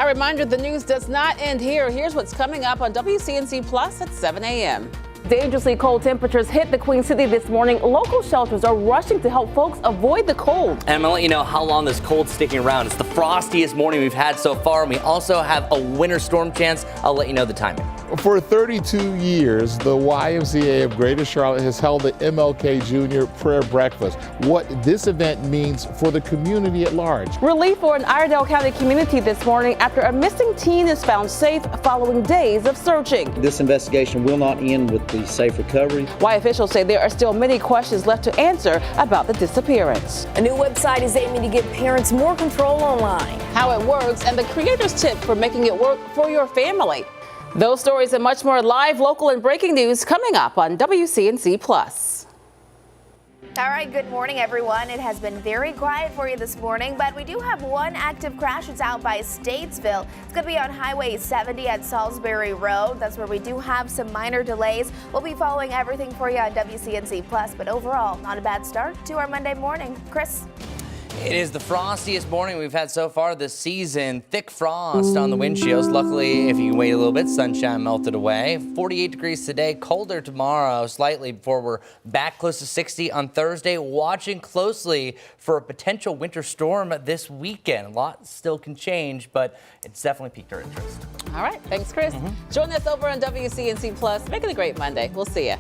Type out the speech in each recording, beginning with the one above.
A reminder, the news does not end here. Here's what's coming up on WCNC Plus at 7 a.m. Dangerously cold temperatures hit the Queen City this morning. Local shelters are rushing to help folks avoid the cold. And I'm going to let you know how long this cold's sticking around. It's the frostiest morning we've had so far, and we also have a winter storm chance. I'll let you know the timing. For 32 years, the YMCA of Greater Charlotte has held the MLK Jr. Prayer Breakfast. What this event means for the community at large. Relief for an Iredell County community this morning after a missing teen is found safe following days of searching. This investigation will not end with the safe recovery. Y officials say there are still many questions left to answer about the disappearance. A new website is aiming to give parents more control online. How it works and the creator's tip for making it work for your family. Those stories and much more live, local, and breaking news coming up on WCNC Plus. All right, good morning, everyone. It has been very quiet for you this morning, but we do have one active crash. It's out by Statesville. It's going to be on Highway 70 at Salisbury Road. That's where we do have some minor delays. We'll be following everything for you on WCNC Plus, but overall, not a bad start to our Monday morning. Chris? It is the frostiest morning we've had so far this season. Thick frost on the windshields. Luckily, if you can wait a little bit, sunshine melted away. 48 degrees today, colder tomorrow slightly before we're back close to 60 on Thursday. Watching closely for a potential winter storm this weekend. A lot still can change, but it's definitely piqued our interest. All right, thanks, Chris. Join us over on WCNC Plus. Make it a great Monday. We'll see you.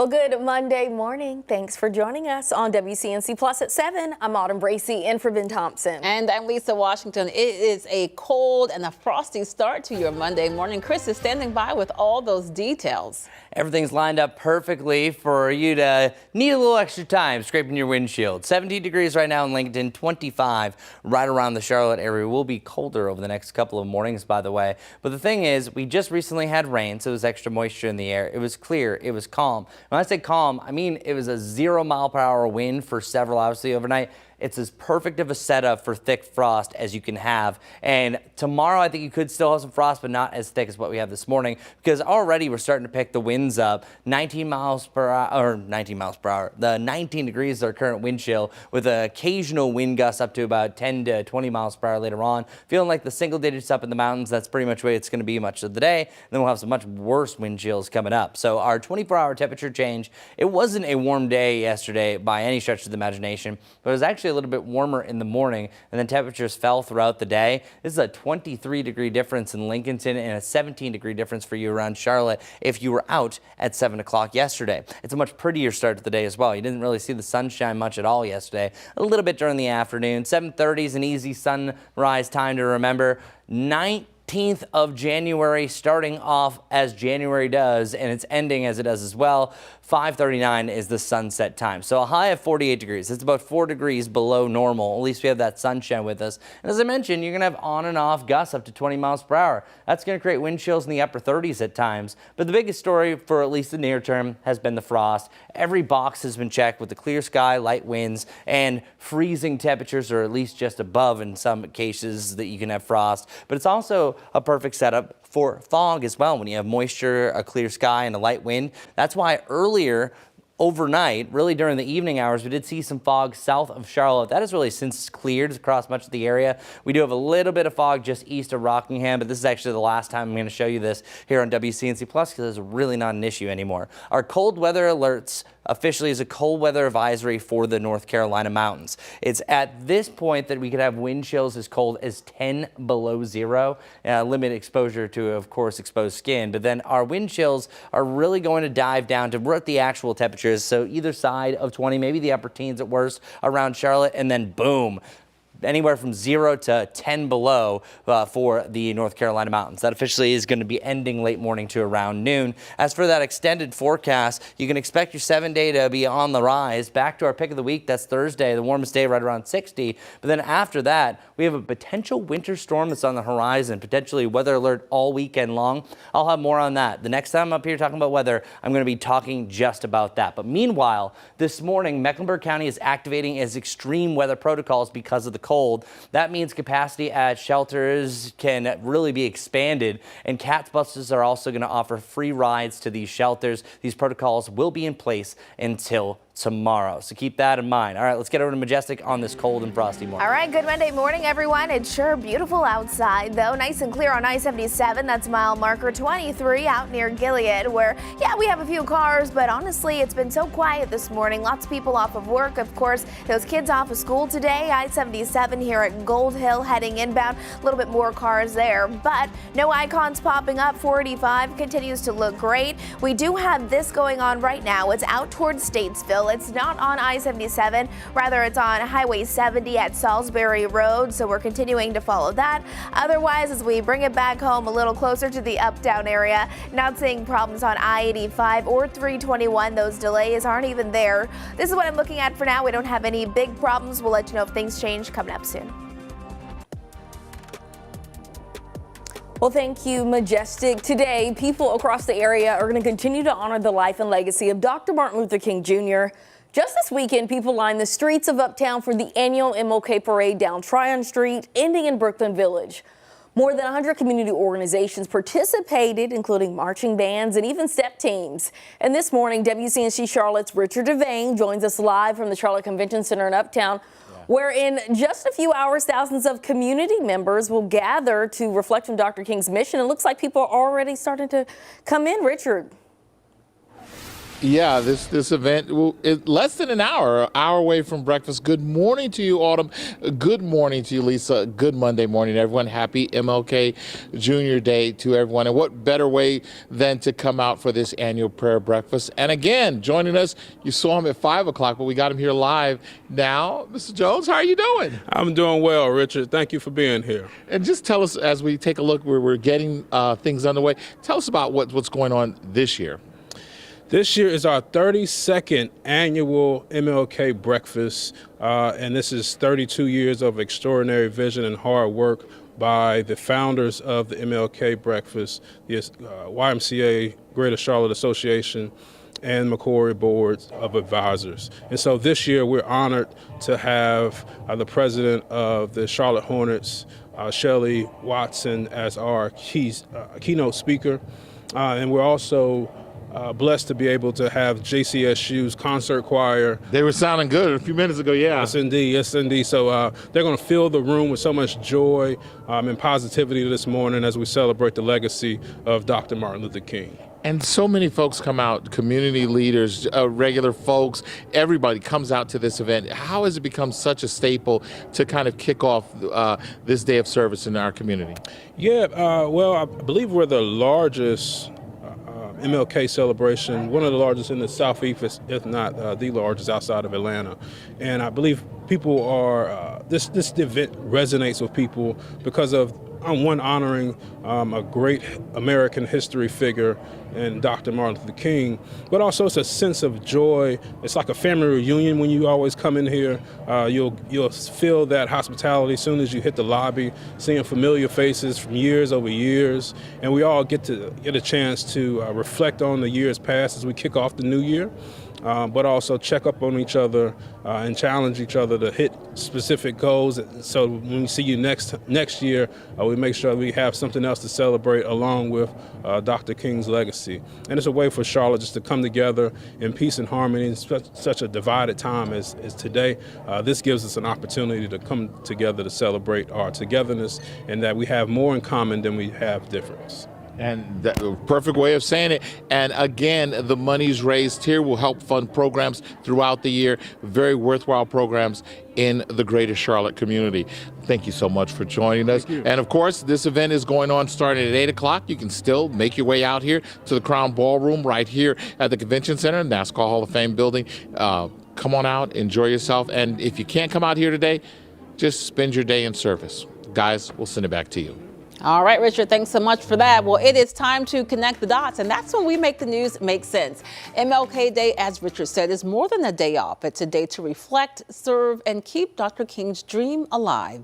Well, good Monday morning. Thanks for joining us on WCNC Plus at 7. I'm Autumn Bracey in for Ben Thompson. And I'm Lisa Washington. It is a cold and a frosty start to your Monday morning. Chris is standing by with all those details. Everything's lined up perfectly for you to need a little extra time scraping your windshield. 17 degrees right now in Lincoln, 25 right around the Charlotte area. Will be colder over the next couple of mornings, by the way. But the thing is, we just recently had rain, so there's extra moisture in the air. It was clear. It was calm. When I say calm, I mean it was a 0 mile per hour wind for several hours overnight. It's as perfect of a setup for thick frost as you can have. And tomorrow, I think you could still have some frost, but not as thick as what we have this morning, because already we're starting to pick the winds up. 19 miles per hour. The 19 degrees is our current wind chill, with an occasional wind gust up to about 10 to 20 miles per hour later on. Feeling like the single digits up in the mountains. That's pretty much the way it's going to be much of the day. And then we'll have some much worse wind chills coming up. So our 24-hour temperature change, it wasn't a warm day yesterday by any stretch of the imagination, but it was actually a little bit warmer in the morning, and then temperatures fell throughout the day. This is a 23-degree difference in Lincolnton and a 17-degree difference for you around Charlotte if you were out at 7 o'clock yesterday. It's a much prettier start to the day as well. You didn't really see the sunshine much at all yesterday. A little bit during the afternoon. 7:30 is an easy sunrise time to remember. 19th of January starting off as January does, and it's ending as it does as well. 5:39 is the sunset time. So a high of 48 degrees. It's about 4 degrees below normal. At least we have that sunshine with us. And as I mentioned, you're going to have on and off gusts up to 20 miles per hour. That's going to create wind chills in the upper 30s at times. But the biggest story for at least the near term has been the frost. Every box has been checked with the clear sky, light winds, and freezing temperatures, or at least just above in some cases that you can have frost. But it's also a perfect setup for fog as well when you have moisture, a clear sky, and a light wind. That's why earlier overnight, really during the evening hours, we did see some fog south of Charlotte. That has really since cleared across much of the area. We do have a little bit of fog just east of Rockingham, but this is actually the last time I'm going to show you this here on WCNC Plus, because it's really not an issue anymore. Our cold weather alerts officially is a cold weather advisory for the North Carolina mountains. It's at this point that we could have wind chills as cold as 10 below zero, limit exposure to, of course, exposed skin. But then our wind chills are really going to dive down to what the actual temperatures. So either side of 20, maybe the upper teens at worst around Charlotte, and then boom, anywhere from 0 to 10 below for the North Carolina mountains. That officially is going to be ending late morning to around noon. As for that extended forecast, you can expect your 7-day to be on the rise. Back to our pick of the week, that's Thursday, the warmest day right around 60. But then after that, we have a potential winter storm that's on the horizon, potentially weather alert all weekend long. I'll have more on that. The next time I'm up here talking about weather, I'm going to be talking just about that. But meanwhile, this morning, Mecklenburg County is activating its extreme weather protocols because of the cold. That means capacity at shelters can really be expanded, and CATS buses are also going to offer free rides to these shelters. These protocols will be in place until tomorrow, so keep that in mind. All right, let's get over to Majestic on this cold and frosty morning. All right, good Monday morning, everyone. It's sure beautiful outside, though. Nice and clear on I-77. That's mile marker 23 out near Gilead, where, yeah, we have a few cars, but honestly, it's been so quiet this morning. Lots of people off of work, of course. Those kids off of school today. I-77 here at Gold Hill heading inbound. A little bit more cars there, but no icons popping up. 485 continues to look great. We do have this going on right now. It's out towards Statesville. It's not on I-77, rather it's on Highway 70 at Salisbury Road, so we're continuing to follow that. Otherwise, as we bring it back home a little closer to the Uptown area, not seeing problems on I-85 or 321. Those delays aren't even there. This is what I'm looking at for now. We don't have any big problems. We'll let you know if things change coming up soon. Well, thank you, Majestic. Today, people across the area are going to continue to honor the life and legacy of Dr. Martin Luther King Jr. Just this weekend, people lined the streets of Uptown for the annual MLK parade down Tryon Street, ending in Brooklyn Village. More than 100 community organizations participated, including marching bands and even step teams. And this morning, WCNC Charlotte's Richard Devane joins us live from the Charlotte Convention Center in Uptown, where in just a few hours, thousands of community members will gather to reflect on Dr. King's mission. It looks like people are already starting to come in, Richard. Yeah, this event is less than an hour away from breakfast. Good morning to you, Autumn. Good morning to you, Lisa. Good Monday morning, everyone. Happy MLK Junior Day to everyone. And what better way than to come out for this annual prayer breakfast? And again, joining us, you saw him at 5 o'clock, but we got him here live now. Mr. Jones, how are you doing? I'm doing well, Richard. Thank you for being here. And just tell us, as we take a look where we're getting things underway, tell us about what's going on this year. This year is our 32nd annual MLK breakfast, and this is 32 years of extraordinary vision and hard work by the founders of the MLK breakfast, the YMCA Greater Charlotte Association, and McCory Boards of Advisors. And so this year we're honored to have the president of the Charlotte Hornets, Shelley Watson, as our keynote speaker. And we're also blessed to be able to have JCSU's concert choir. They were sounding good a few minutes ago, yeah. Yes, indeed. Yes, indeed. So they're going to fill the room with so much joy and positivity this morning as we celebrate the legacy of Dr. Martin Luther King. And so many folks come out, community leaders, regular folks, everybody comes out to this event. How has it become such a staple to kind of kick off this day of service in our community? Yeah, well, I believe we're the largest MLK celebration, one of the largest in the Southeast, if not the largest outside of Atlanta. And I believe people are, this event resonates with people because of, one, honoring a great American history figure in Dr. Martin Luther King, but also it's a sense of joy. It's like a family reunion when you always come in here. You'll feel that hospitality as soon as you hit the lobby, seeing familiar faces from years over years, and we all get a chance to reflect on the years past as we kick off the new year. But also check up on each other and challenge each other to hit specific goals. So when we see you next year, we make sure we have something else to celebrate along with Dr. King's legacy. And it's a way for Charlotte just to come together in peace and harmony in such a divided time as today. This gives us an opportunity to come together to celebrate our togetherness and that we have more in common than we have difference. And the perfect way of saying it. And again, the monies raised here will help fund programs throughout the year, very worthwhile programs in the greater Charlotte community. Thank you so much for joining us. And of course, this event is going on starting at 8 o'clock. You can still make your way out here to the Crown Ballroom right here at the Convention Center, NASCAR Hall of Fame building. Come on out, enjoy yourself. And if you can't come out here today, just spend your day in service. Guys, we'll send it back to you. All right, Richard, thanks so much for that. Well, it is time to connect the dots, and that's when we make the news make sense. MLK Day, as Richard said, is more than a day off. It's a day to reflect, serve, and keep Dr. King's dream alive.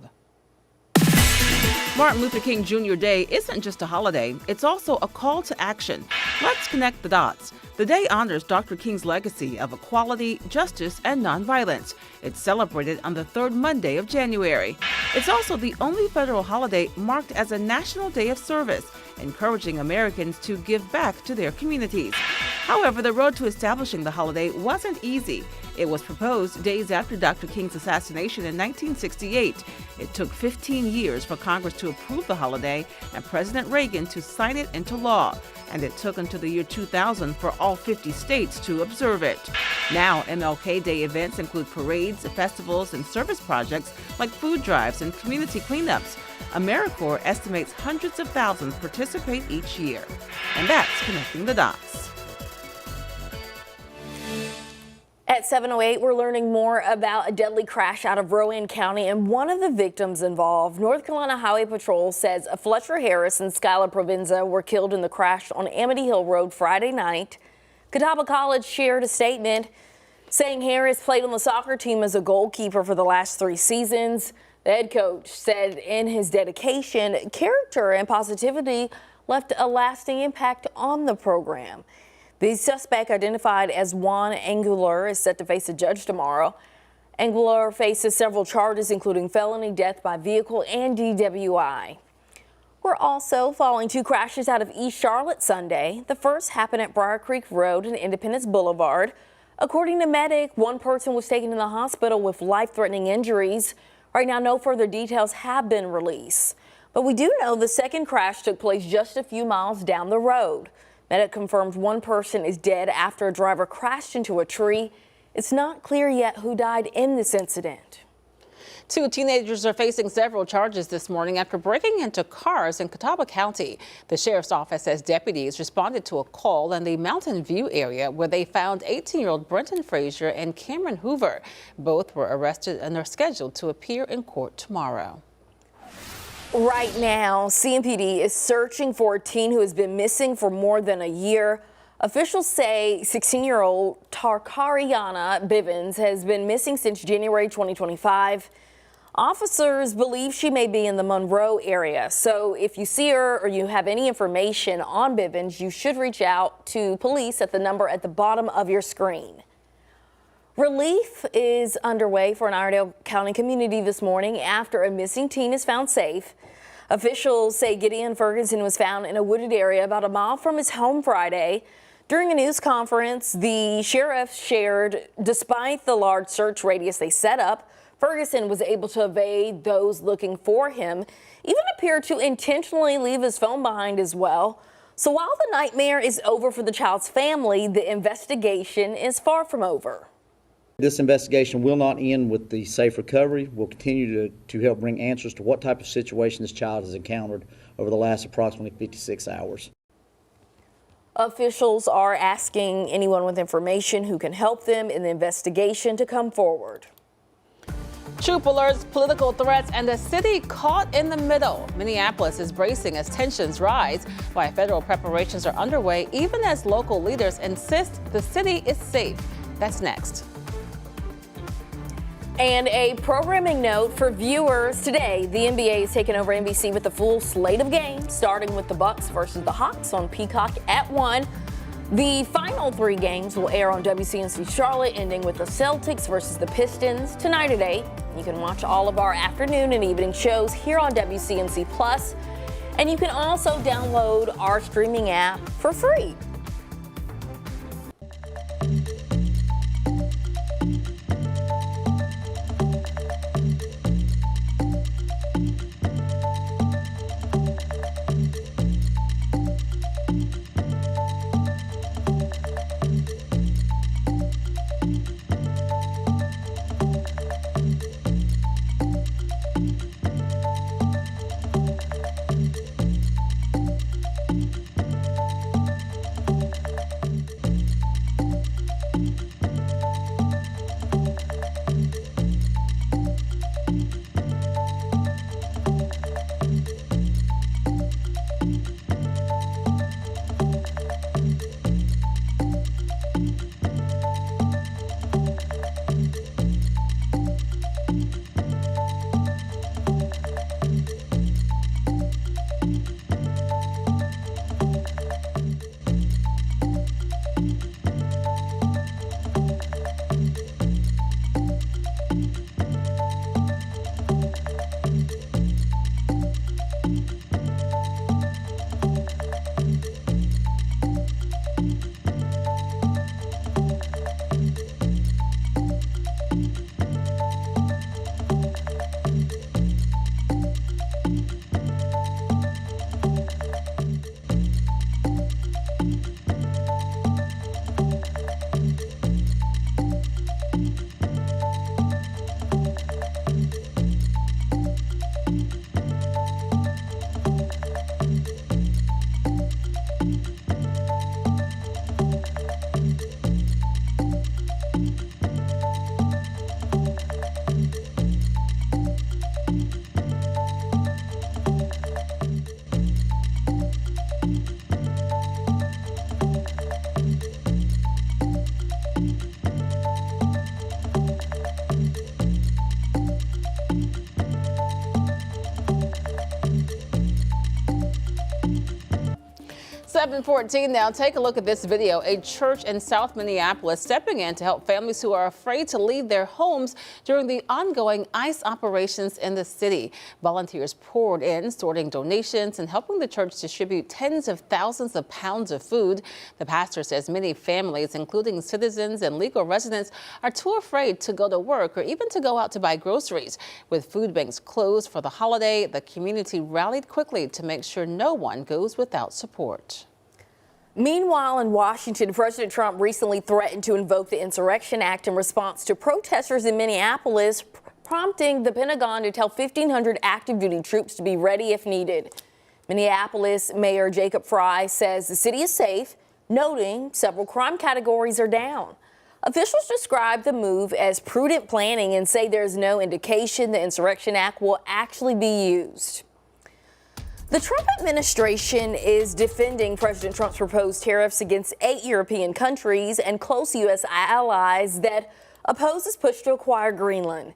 Martin Luther King Jr. Day isn't just a holiday, it's also a call to action. Let's connect the dots. The day honors Dr. King's legacy of equality, justice, and nonviolence. It's celebrated on the third Monday of January. It's also the only federal holiday marked as a national day of service, encouraging Americans to give back to their communities. However, the road to establishing the holiday wasn't easy. It was proposed days after Dr. King's assassination in 1968. It took 15 years for Congress to approve the holiday and President Reagan to sign it into law. And it took until the year 2000 for all 50 states to observe it. Now, MLK Day events include parades, festivals, and service projects like food drives and community cleanups. AmeriCorps estimates hundreds of thousands participate each year. And that's connecting the dots. At 7:08, we're learning more about a deadly crash out of Rowan County and one of the victims involved. North Carolina Highway Patrol says Fletcher Harris and Skylar Provenza were killed in the crash on Amity Hill Road Friday night. Catawba College shared a statement saying Harris played on the soccer team as a goalkeeper for the last 3 seasons. The head coach said in his dedication, character, and positivity left a lasting impact on the program. The suspect, identified as Juan Angular, is set to face a judge tomorrow. Angular faces several charges, including felony, death by vehicle, and DWI. We're also following 2 crashes out of East Charlotte Sunday. The first happened at Briar Creek Road and Independence Boulevard. According to medic, one person was taken to the hospital with life-threatening injuries. Right now, no further details have been released. But we do know the second crash took place just a few miles down the road. Medic confirms one person is dead after a driver crashed into a tree. It's not clear yet who died in this incident. 2 teenagers are facing several charges this morning after breaking into cars in Catawba County. The sheriff's office says deputies responded to a call in the Mountain View area where they found 18-year-old Brenton Frazier and Cameron Hoover. Both were arrested and are scheduled to appear in court tomorrow. Right now, CMPD is searching for a teen who has been missing for more than a year. Officials say 16-year-old Tarkariana Bivens has been missing since January 2025. Officers believe she may be in the Monroe area, so if you see her or you have any information on Bivens, you should reach out to police at the number at the bottom of your screen. Relief is underway for an Iredell County community this morning after a missing teen is found safe. Officials say Gideon Ferguson was found in a wooded area about a mile from his home Friday. During a news conference, the sheriff shared, despite the large search radius they set up, Ferguson was able to evade those looking for him, even appeared to intentionally leave his phone behind as well. So while the nightmare is over for the child's family, the investigation is far from over. This investigation will not end with the safe recovery. We'll continue to help bring answers to what type of situation this child has encountered over the last approximately 56 hours. Officials are asking anyone with information who can help them in the investigation to come forward. Troop alerts, political threats, and the city caught in the middle. Minneapolis is bracing as tensions rise, while federal preparations are underway, even as local leaders insist the city is safe. That's next. And a programming note for viewers today. The NBA is taking over NBC with a full slate of games, starting with the Bucks versus the Hawks on Peacock at 1. The final 3 games will air on WCNC Charlotte, ending with the Celtics versus the Pistons tonight at 8. You can watch all of our afternoon and evening shows here on WCNC Plus, and you can also download our streaming app for free. .14 now. Take a look at this video. A church in South Minneapolis stepping in to help families who are afraid to leave their homes during the ongoing ICE operations in the city. Volunteers poured in, sorting donations and helping the church distribute tens of thousands of pounds of food. The pastor says many families, including citizens and legal residents, are too afraid to go to work or even to go out to buy groceries. With food banks closed for the holiday, the community rallied quickly to make sure no one goes without support. Meanwhile, in Washington, President Trump recently threatened to invoke the Insurrection Act in response to protesters in Minneapolis, prompting the Pentagon to tell 1,500 active duty troops to be ready if needed. Minneapolis Mayor Jacob Frey says the city is safe, noting several crime categories are down. Officials describe the move as prudent planning and say there's no indication the Insurrection Act will actually be used. The Trump administration is defending President Trump's proposed tariffs against 8 European countries and close U.S. allies that oppose his push to acquire Greenland.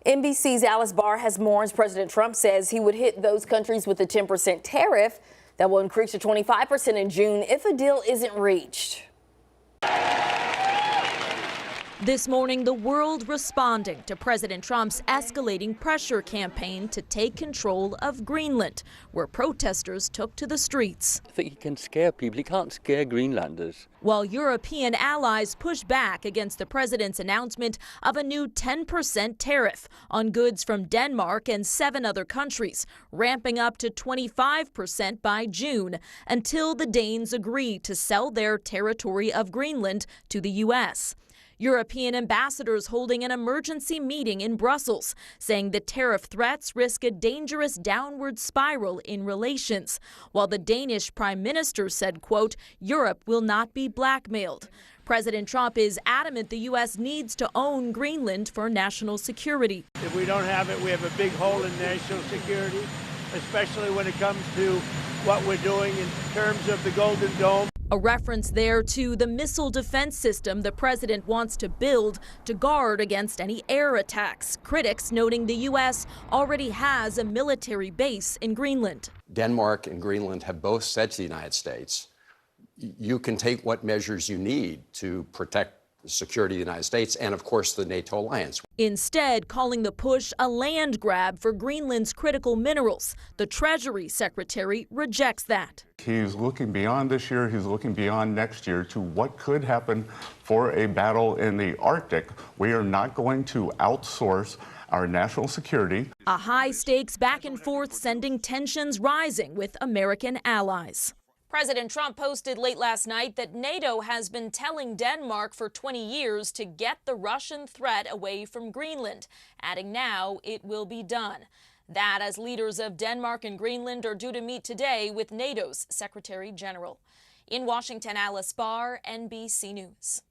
NBC's Alice Barr has more as President Trump says he would hit those countries with a 10% tariff that will increase to 25% in June if a deal isn't reached. This morning, the world responding to President Trump's escalating pressure campaign to take control of Greenland, where protesters took to the streets. I think he can scare people. He can't scare Greenlanders. While European allies push back against the president's announcement of a new 10% tariff on goods from Denmark and 7 other countries, ramping up to 25% by June, until the Danes agree to sell their territory of Greenland to the U.S. European ambassadors holding an emergency meeting in Brussels, saying the tariff threats risk a dangerous downward spiral in relations, while the Danish prime minister said, quote, Europe will not be blackmailed. President Trump is adamant the U.S. needs to own Greenland for national security. If we don't have it, we have a big hole in national security, especially when it comes to what we're doing in terms of the Golden Dome. A reference there to the missile defense system the president wants to build to guard against any air attacks. Critics noting the U.S. already has a military base in Greenland. Denmark and Greenland have both said to the United States, you can take what measures you need to protect the security of the United States and, of course, the NATO alliance. Instead, calling the push a land grab for Greenland's critical minerals. The Treasury Secretary rejects that. He's looking beyond this year, he's looking beyond next year to what could happen for a battle in the Arctic. We are not going to outsource our national security. A high-stakes back and forth sending tensions rising with American allies. President Trump posted late last night that NATO has been telling Denmark for 20 years to get the Russian threat away from Greenland, adding now it will be done. That as leaders of Denmark and Greenland are due to meet today with NATO's Secretary General. In Washington, Alice Barr, NBC News.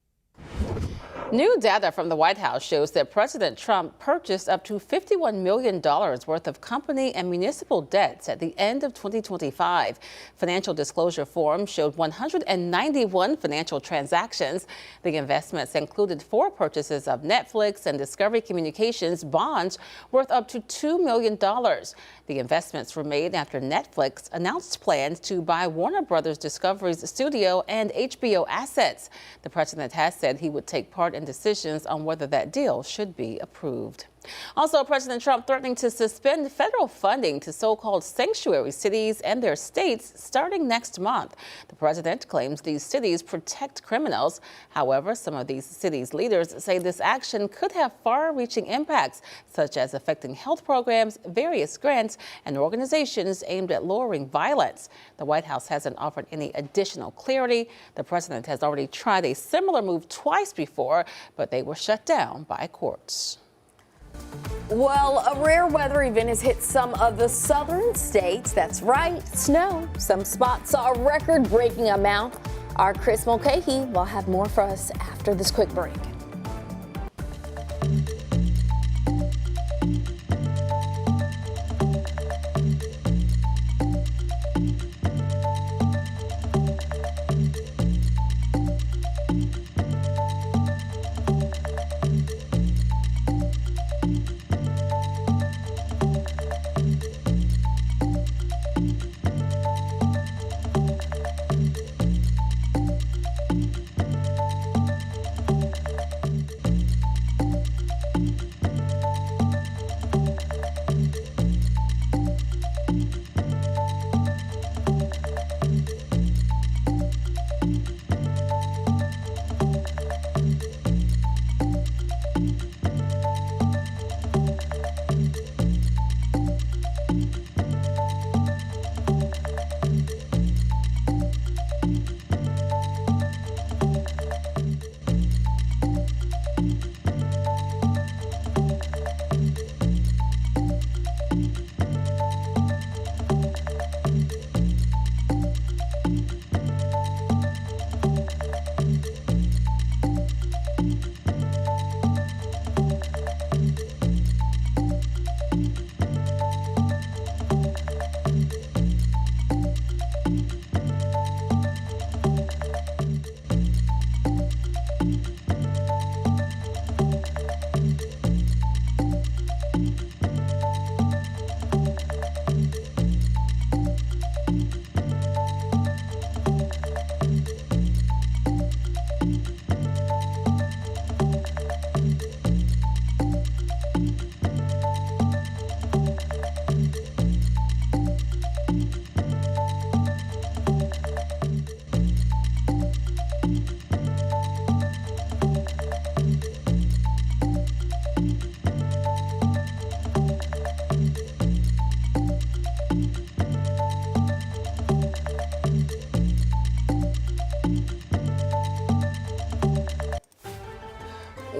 New data from the White House shows that President Trump purchased up to $51 million worth of company and municipal debts at the end of 2025. Financial disclosure forms showed 191 financial transactions. The investments included 4 purchases of Netflix and Discovery Communications bonds worth up to $2 million. The investments were made after Netflix announced plans to buy Warner Brothers Discovery's studio and HBO assets. The president has said he would take part in decisions on whether that deal should be approved. Also, President Trump threatening to suspend federal funding to so-called sanctuary cities and their states starting next month. The president claims these cities protect criminals. However, some of these cities' leaders say this action could have far-reaching impacts, such as affecting health programs, various grants, and organizations aimed at lowering violence. The White House hasn't offered any additional clarity. The president has already tried a similar move twice before, but they were shut down by courts. Well, a rare weather event has hit some of the southern states. That's right, snow. Some spots saw a record-breaking amount. Our Chris Mulcahy will have more for us after this quick break.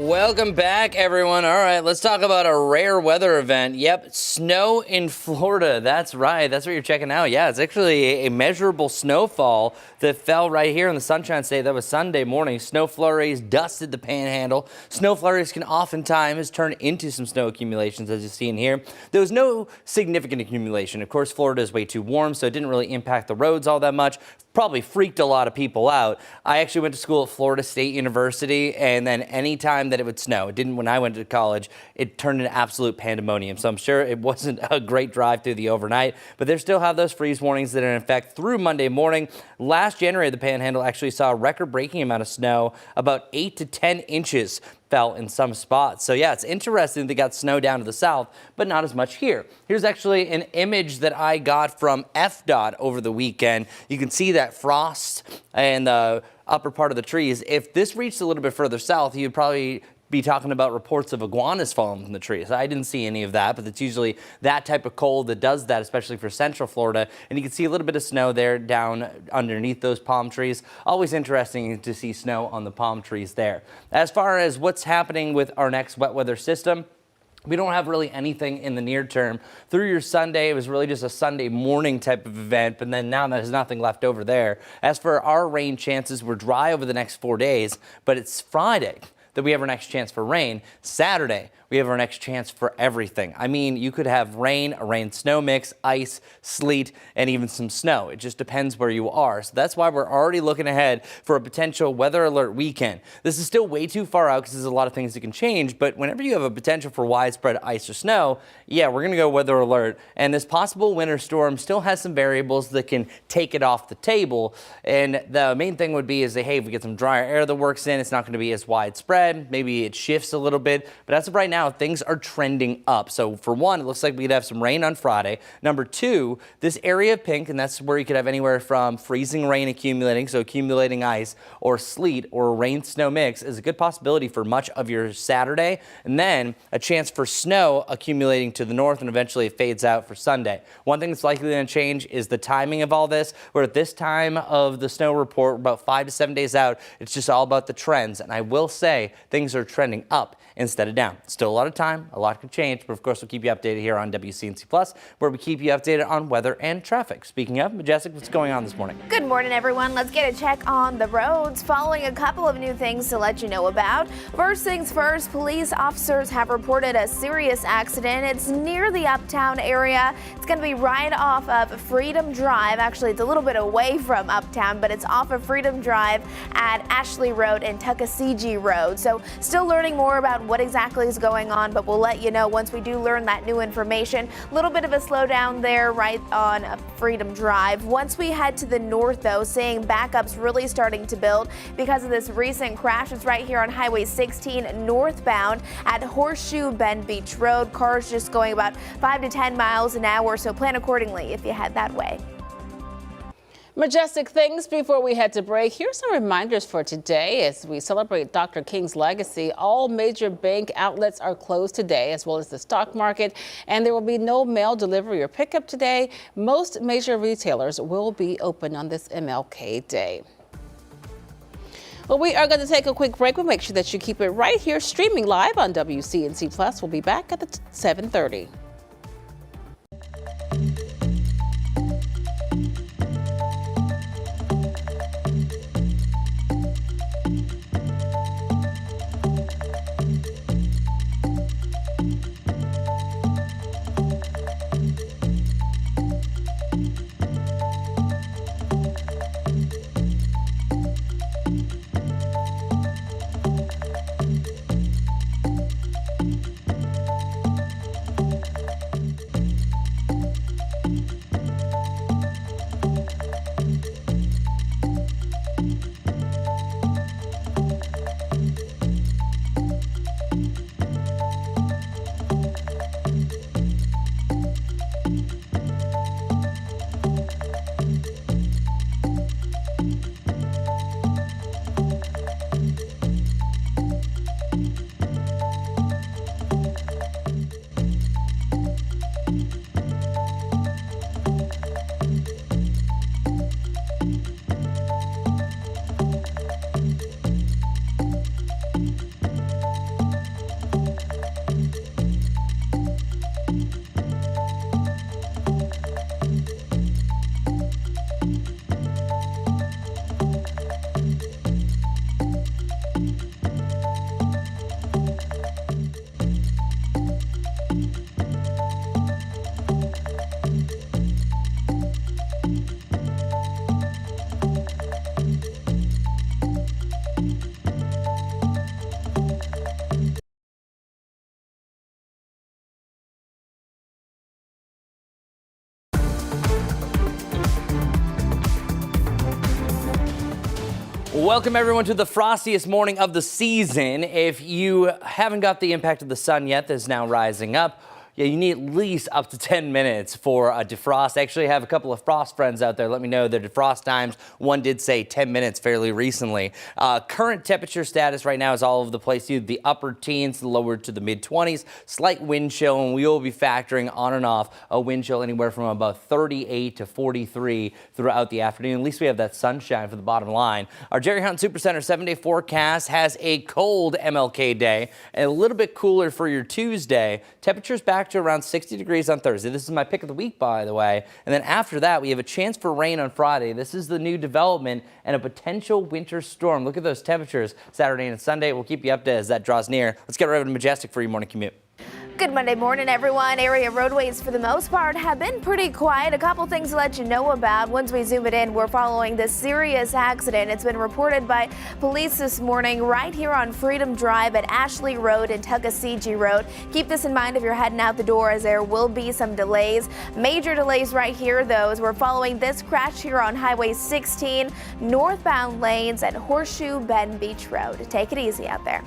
Welcome back, everyone. All right, let's talk about a rare weather event. Yep, snow in Florida. That's right. That's what you're checking out. Yeah, it's actually a measurable snowfall that fell right here in the Sunshine State. That was Sunday morning. Snow flurries dusted the Panhandle. Snow flurries can oftentimes turn into some snow accumulations, as you see in here. There was no significant accumulation. Of course, Florida is way too warm, so it didn't really impact the roads all that much. Probably freaked a lot of people out. I actually went to school at Florida State University, and then any time that it would snow, it didn't when I went to college, it turned into absolute pandemonium. So I'm sure it wasn't a great drive through the overnight, but they still have those freeze warnings that are in effect through Monday morning. Last January, the Panhandle actually saw a record-breaking amount of snow, about 8 to 10 inches fell in some spots. So yeah, it's interesting they got snow down to the south, but not as much here. Here's actually an image that I got from FDOT over the weekend. You can see that frost and the upper part of the trees. If this reached a little bit further south, you'd probably be talking about reports of iguanas falling from the trees. I didn't see any of that, but it's usually that type of cold that does that, especially for central Florida. And you can see a little bit of snow there down underneath those palm trees. Always interesting to see snow on the palm trees there. As far as what's happening with our next wet weather system, we don't have really anything in the near term. Through your Sunday, it was really just a Sunday morning type of event, but then now there's nothing left over there. As for our rain chances, we're dry over the next 4 days, but it's Friday that we have our next chance for rain. Saturday, we have our next chance for everything. I mean, you could have rain, a rain-snow mix, ice, sleet, and even some snow. It just depends where you are. So that's why we're already looking ahead for a potential weather alert weekend. This is still way too far out because there's a lot of things that can change, but whenever you have a potential for widespread ice or snow, yeah, we're going to go weather alert. And this possible winter storm still has some variables that can take it off the table. And the main thing would be is that, hey, if we get some drier air that works in, it's not going to be as widespread. Maybe it shifts a little bit, but as of right now, things are trending up. So for one, it looks like we could have some rain on Friday. Number two, this area of pink, and that's where you could have anywhere from freezing rain accumulating, so accumulating ice, or sleet, or rain-snow mix is a good possibility for much of your Saturday. And then a chance for snow accumulating to the north, and eventually it fades out for Sunday. One thing that's likely going to change is the timing of all this. We're at this time of the snow report, about 5 to 7 days out. It's just all about the trends. And I will say things are trending up instead of down. Still a lot of time, a lot could change, but of course we'll keep you updated here on WCNC Plus, where we keep you updated on weather and traffic. Speaking of, Majestic, what's going on this morning? Good morning, everyone. Let's get a check on the roads, following a couple of new things to let you know about. First things first, police officers have reported a serious accident. It's near the Uptown area. It's going to be right off of Freedom Drive. Actually, it's a little bit away from Uptown, but it's off of Freedom Drive at Ashley Road and Tuckasegee Road. So still learning more about what exactly is going on, but we'll let you know once we do learn that new information. A little bit of a slowdown there right on Freedom Drive. Once we head to the north, though, seeing backups really starting to build because of this recent crash. It's right here on Highway 16 northbound at Horseshoe Bend Beach Road. Cars just going about 5 to 10 miles an hour, so plan accordingly if you head that way. Majestic, things before we head to break. Here's some reminders for today as we celebrate Dr. King's legacy. All major bank outlets are closed today, as well as the stock market, and there will be no mail delivery or pickup today. Most major retailers will be open on this MLK Day. Well, we are going to take a quick break. We'll make sure that you keep it right here, streaming live on WCNC Plus. We'll be back at the 7:30. Welcome everyone to the frostiest morning of the season. If you haven't got the impact of the sun yet that's now rising up, you need at least up to 10 minutes for a defrost. I actually have a couple of frost friends out there. Let me know their defrost times. One did say 10 minutes fairly recently. Current temperature status right now is all over the place. The upper teens, the lower to the mid-20s. Slight wind chill, and we will be factoring on and off a wind chill anywhere from about 38 to 43 throughout the afternoon. At least we have that sunshine for the bottom line. Our Jerry Hunt Supercenter 7-day forecast has a cold MLK day and a little bit cooler for your Tuesday. Temperatures back to around 60 degrees on Thursday. This is my pick of the week, by the way. And then after that, we have a chance for rain on Friday. This is the new development and a potential winter storm. Look at those temperatures Saturday and Sunday. We'll keep you updated as that draws near. Let's get right over to Majestic for your morning commute. Good Monday morning, everyone. Area roadways, for the most part, have been pretty quiet. A couple things to let you know about. Once we zoom it in, we're following this serious accident. It's been reported by police this morning right here on Freedom Drive at Ashley Road and Tuckasegee Road. Keep this in mind if you're heading out the door, as there will be some delays. Major delays right here, though, as we're following this crash here on Highway 16, northbound lanes at Horseshoe Bend Beach Road. Take it easy out there.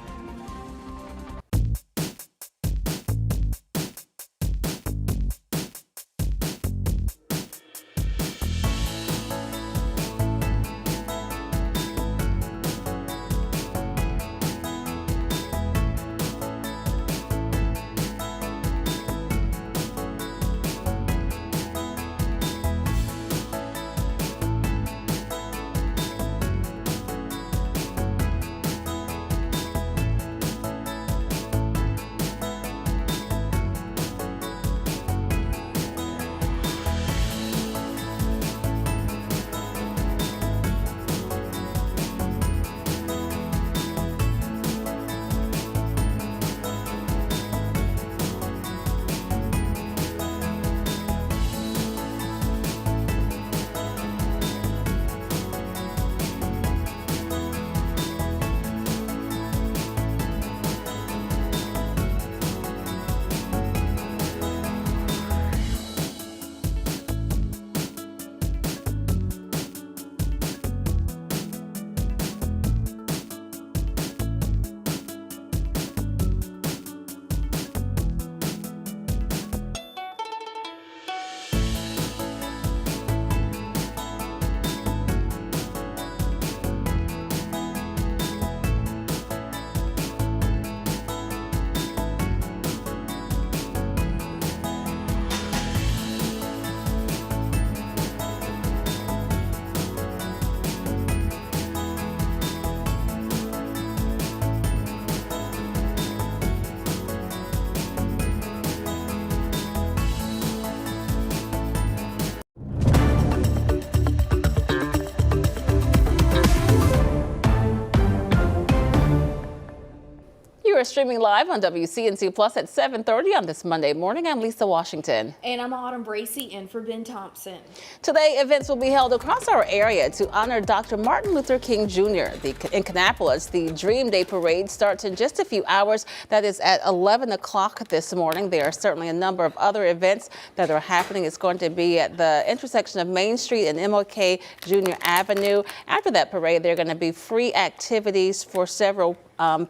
We're streaming live on WCNC Plus at 7:30 on this Monday morning. I'm Lisa Washington. And I'm Autumn Bracey in for Ben Thompson. Today, events will be held across our area to honor Dr. Martin Luther King Jr. In Kannapolis, the Dream Day Parade starts in just a few hours. That is at 11 o'clock this morning. There are certainly a number of other events that are happening. It's going to be at the intersection of Main Street and MLK Jr. Avenue. After that parade, there are going to be free activities for several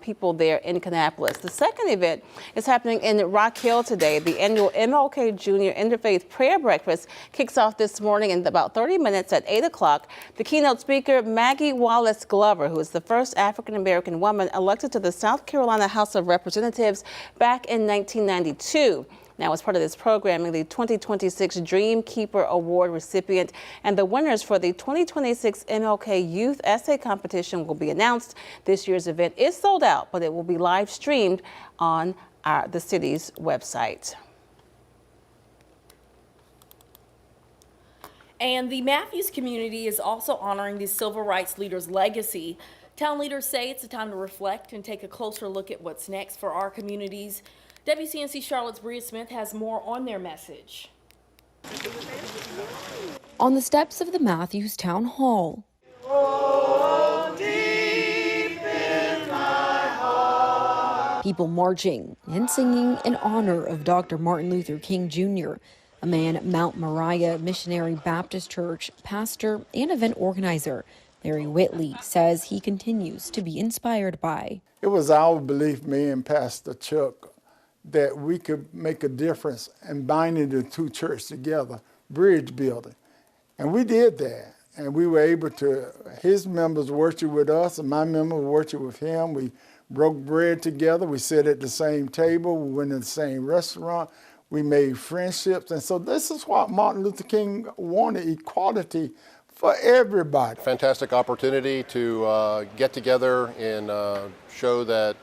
people there in Kannapolis. The second event is happening in Rock Hill today. The annual MLK Jr. Interfaith Prayer Breakfast kicks off this morning in about 30 minutes at 8 o'clock. The keynote speaker, Maggie Wallace Glover, who is the first African-American woman elected to the South Carolina House of Representatives back in 1992. Now, as part of this programming, the 2026 Dream Keeper Award recipient and the winners for the 2026 MLK Youth Essay Competition will be announced. This year's event is sold out, but it will be live streamed on the city's website. And the Matthews community is also honoring the civil rights leader's legacy. Town leaders say it's a time to reflect and take a closer look at what's next for our communities. WCNC Charlotte's Bria Smith has more on their message. On the steps of the Matthews Town Hall, people marching and singing in honor of Dr. Martin Luther King Jr., a man at Mount Moriah Missionary Baptist Church, pastor and event organizer, Larry Whitley says he continues to be inspired by. It was our belief, me and Pastor Chuck, that we could make a difference in binding the two churches together, bridge building. And we did that. And we were able to, his members worship with us and my members worship with him. We broke bread together. We sat at the same table. We went in the same restaurant. We made friendships. And so this is what Martin Luther King wanted, equality for everybody. Fantastic opportunity to get together and show that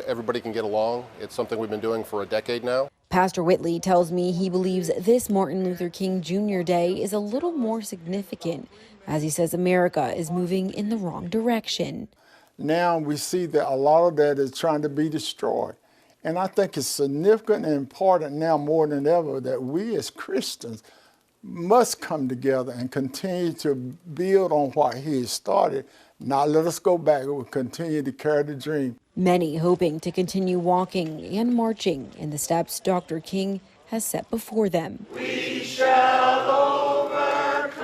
everybody can get along. It's something we've been doing for a decade now. Pastor Whitley tells me he believes this Martin Luther King Jr. Day is a little more significant, as he says America is moving in the wrong direction. Now we see that a lot of that is trying to be destroyed. And I think it's significant and important now more than ever that we as Christians must come together and continue to build on what he has started, not let us go back. We'll continue to carry the dream. Many hoping to continue walking and marching in the steps Dr. King has set before them. We shall overcome.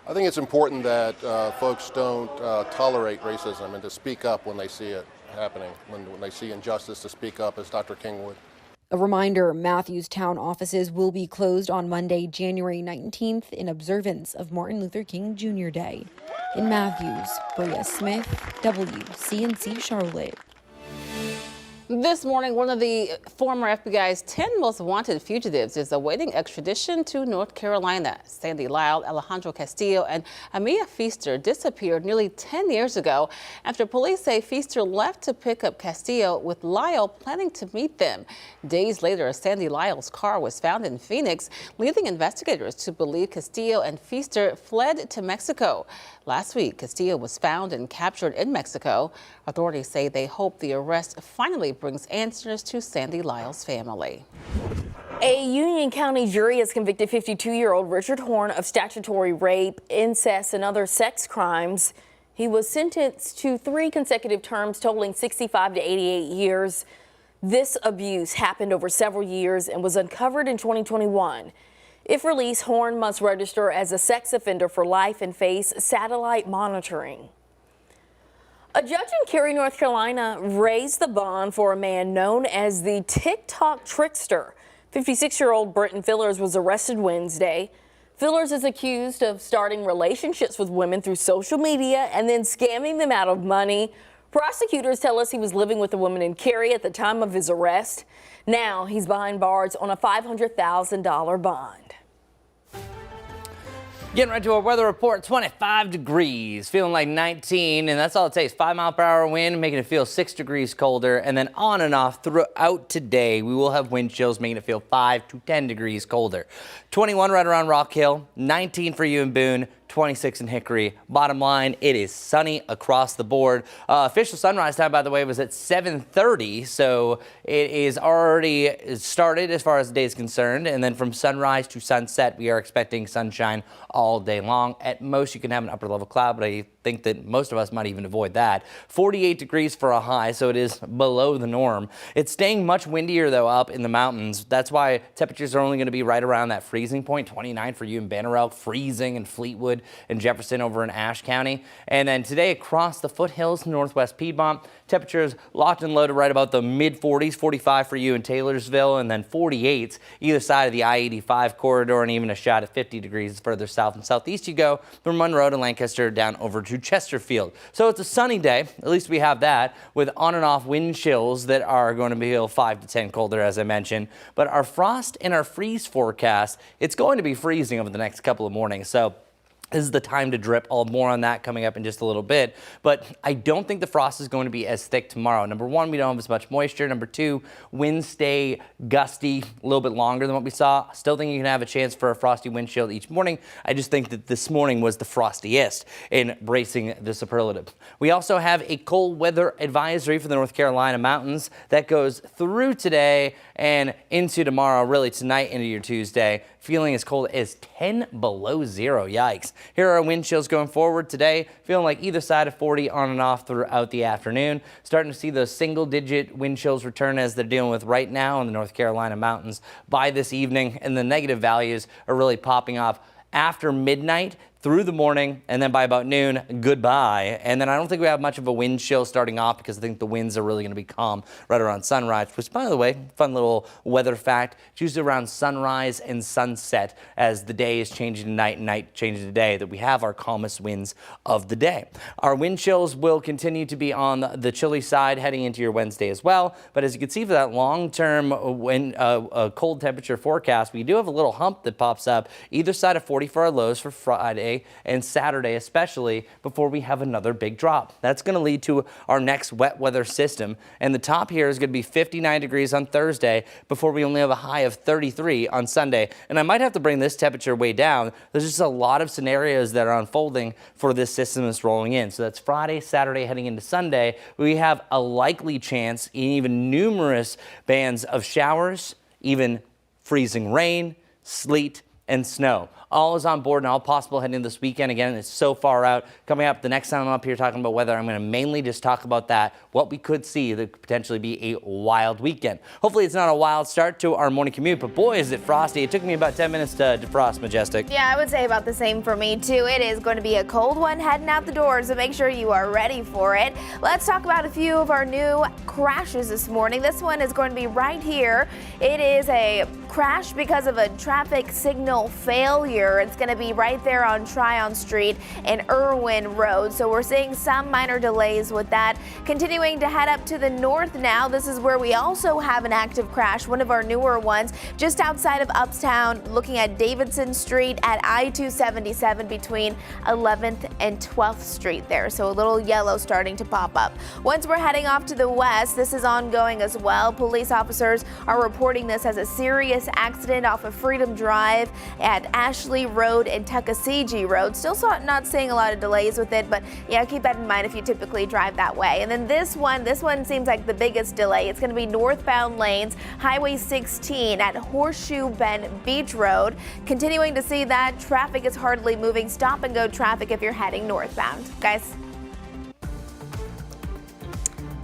I think it's important that folks don't tolerate racism and to speak up when they see it happening, when they see injustice, to speak up as Dr. King would. A reminder, Matthews town offices will be closed on Monday, January 19th in observance of Martin Luther King Jr. Day. In Matthews, Bria Smith, WCNC Charlotte. This morning, one of the former FBI's 10 most wanted fugitives is awaiting extradition to North Carolina. Sandy Lyle, Alejandro Castillo, and Amia Feaster disappeared nearly 10 years ago after police say Feaster left to pick up Castillo with Lyle planning to meet them. Days later, Sandy Lyle's car was found in Phoenix, leading investigators to believe Castillo and Feaster fled to Mexico. Last week, Castillo was found and captured in Mexico. Authorities say they hope the arrest finally brings answers to Sandy Lyle's family. A Union County jury has convicted 52-year-old Richard Horn of statutory rape, incest, and other sex crimes. He was sentenced to 3 consecutive terms totaling 65 to 88 years. This abuse happened over several years and was uncovered in 2021. If released, Horn must register as a sex offender for life and face satellite monitoring. A judge in Cary, North Carolina raised the bond for a man known as the TikTok trickster. 56-year-old Brenton Fillers was arrested Wednesday. Fillers is accused of starting relationships with women through social media and then scamming them out of money. Prosecutors tell us he was living with a woman in Cary at the time of his arrest. Now he's behind bars on a $500,000 bond. Getting right to our weather report, 25 degrees, feeling like 19, and that's all it takes. 5-mile-per-hour wind, making it feel 6 degrees colder, and then on and off throughout today, we will have wind chills, making it feel 5 to 10 degrees colder. 21 right around Rock Hill, 19 for you in Boone, 26 in Hickory. Bottom line, it is sunny across the board. Official sunrise time, by the way, was at 7:30, so it is already started as far as the day is concerned. And then from sunrise to sunset, we are expecting sunshine all day long. At most, you can have an upper level cloud, but I think that most of us might even avoid that. 48 degrees for a high, so it is below the norm. It's staying much windier, though, up in the mountains. That's why temperatures are only going to be right around that freezing point. 29 for you in Banner Elk, freezing in Fleetwood and Jefferson over in Ashe County. And then today across the foothills, northwest Piedmont, temperatures locked and loaded right about the mid-40s, 45 for you in Taylorsville, and then 48 either side of the I-85 corridor, and even a shot at 50 degrees further south and southeast you go from Monroe to Lancaster down over to Chesterfield. So it's a sunny day, at least we have that, with on and off wind chills that are going to be 5 to 10 colder, as I mentioned. But our frost and our freeze forecast, it's going to be freezing over the next couple of mornings. So this is the time to drip. I'll have more on that coming up in just a little bit. But I don't think the frost is going to be as thick tomorrow. Number one, we don't have as much moisture. Number two, winds stay gusty a little bit longer than what we saw. Still think you can have a chance for a frosty wind chill each morning. I just think that this morning was the frostiest in bracing the superlative. We also have a cold weather advisory for the North Carolina mountains that goes through today and into tomorrow, really tonight into your Tuesday. Feeling as cold as 10 below zero. Yikes. Here are our wind chills going forward today. Feeling like either side of 40 on and off throughout the afternoon. Starting to see those single-digit wind chills return as they're dealing with right now in the North Carolina mountains by this evening. And the negative values are really popping off after midnight through the morning, and then by about noon, goodbye. And then I don't think we have much of a wind chill starting off because I think the winds are really going to be calm right around sunrise, which, by the way, fun little weather fact, it's usually around sunrise and sunset as the day is changing to night and night changing to day that we have our calmest winds of the day. Our wind chills will continue to be on the chilly side heading into your Wednesday as well. But as you can see for that long-term cold temperature forecast, we do have a little hump that pops up either side of 40 for our lows for Friday and Saturday, especially before we have another big drop. That's going to lead to our next wet weather system. And the top here is going to be 59 degrees on Thursday before we only have a high of 33 on Sunday. And I might have to bring this temperature way down. There's just a lot of scenarios that are unfolding for this system that's rolling in. So that's Friday, Saturday, heading into Sunday. We have a likely chance in even numerous bands of showers, even freezing rain, sleet, and snow. All is on board and all possible heading into this weekend. Again, it's so far out. Coming up, the next time I'm up here talking about weather, I'm going to mainly just talk about that, what we could see that could potentially be a wild weekend. Hopefully it's not a wild start to our morning commute, but boy, is it frosty. It took me about 10 minutes to defrost, Majestic. Yeah, I would say about the same for me, too. It is going to be a cold one heading out the door, so make sure you are ready for it. Let's talk about a few of our new crashes this morning. This one is going to be right here. It is a crash because of a traffic signal failure. It's going to be right there on Tryon Street and Irwin Road. So we're seeing some minor delays with that. Continuing to head up to the north now. This is where we also have an active crash, one of our newer ones, just outside of Uptown, looking at Davidson Street at I-277 between 11th and 12th Street there. So a little yellow starting to pop up. Once we're heading off to the west, this is ongoing as well. Police officers are reporting this as a serious accident off of Freedom Drive at Ashley Road and Tuckasegee Road. Still not seeing a lot of delays with it, but yeah, keep that in mind if you typically drive that way. And then this one seems like the biggest delay. It's going to be northbound lanes, Highway 16 at Horseshoe Bend Beach Road. Continuing to see that traffic is hardly moving. Stop and go traffic if you're heading northbound. Guys.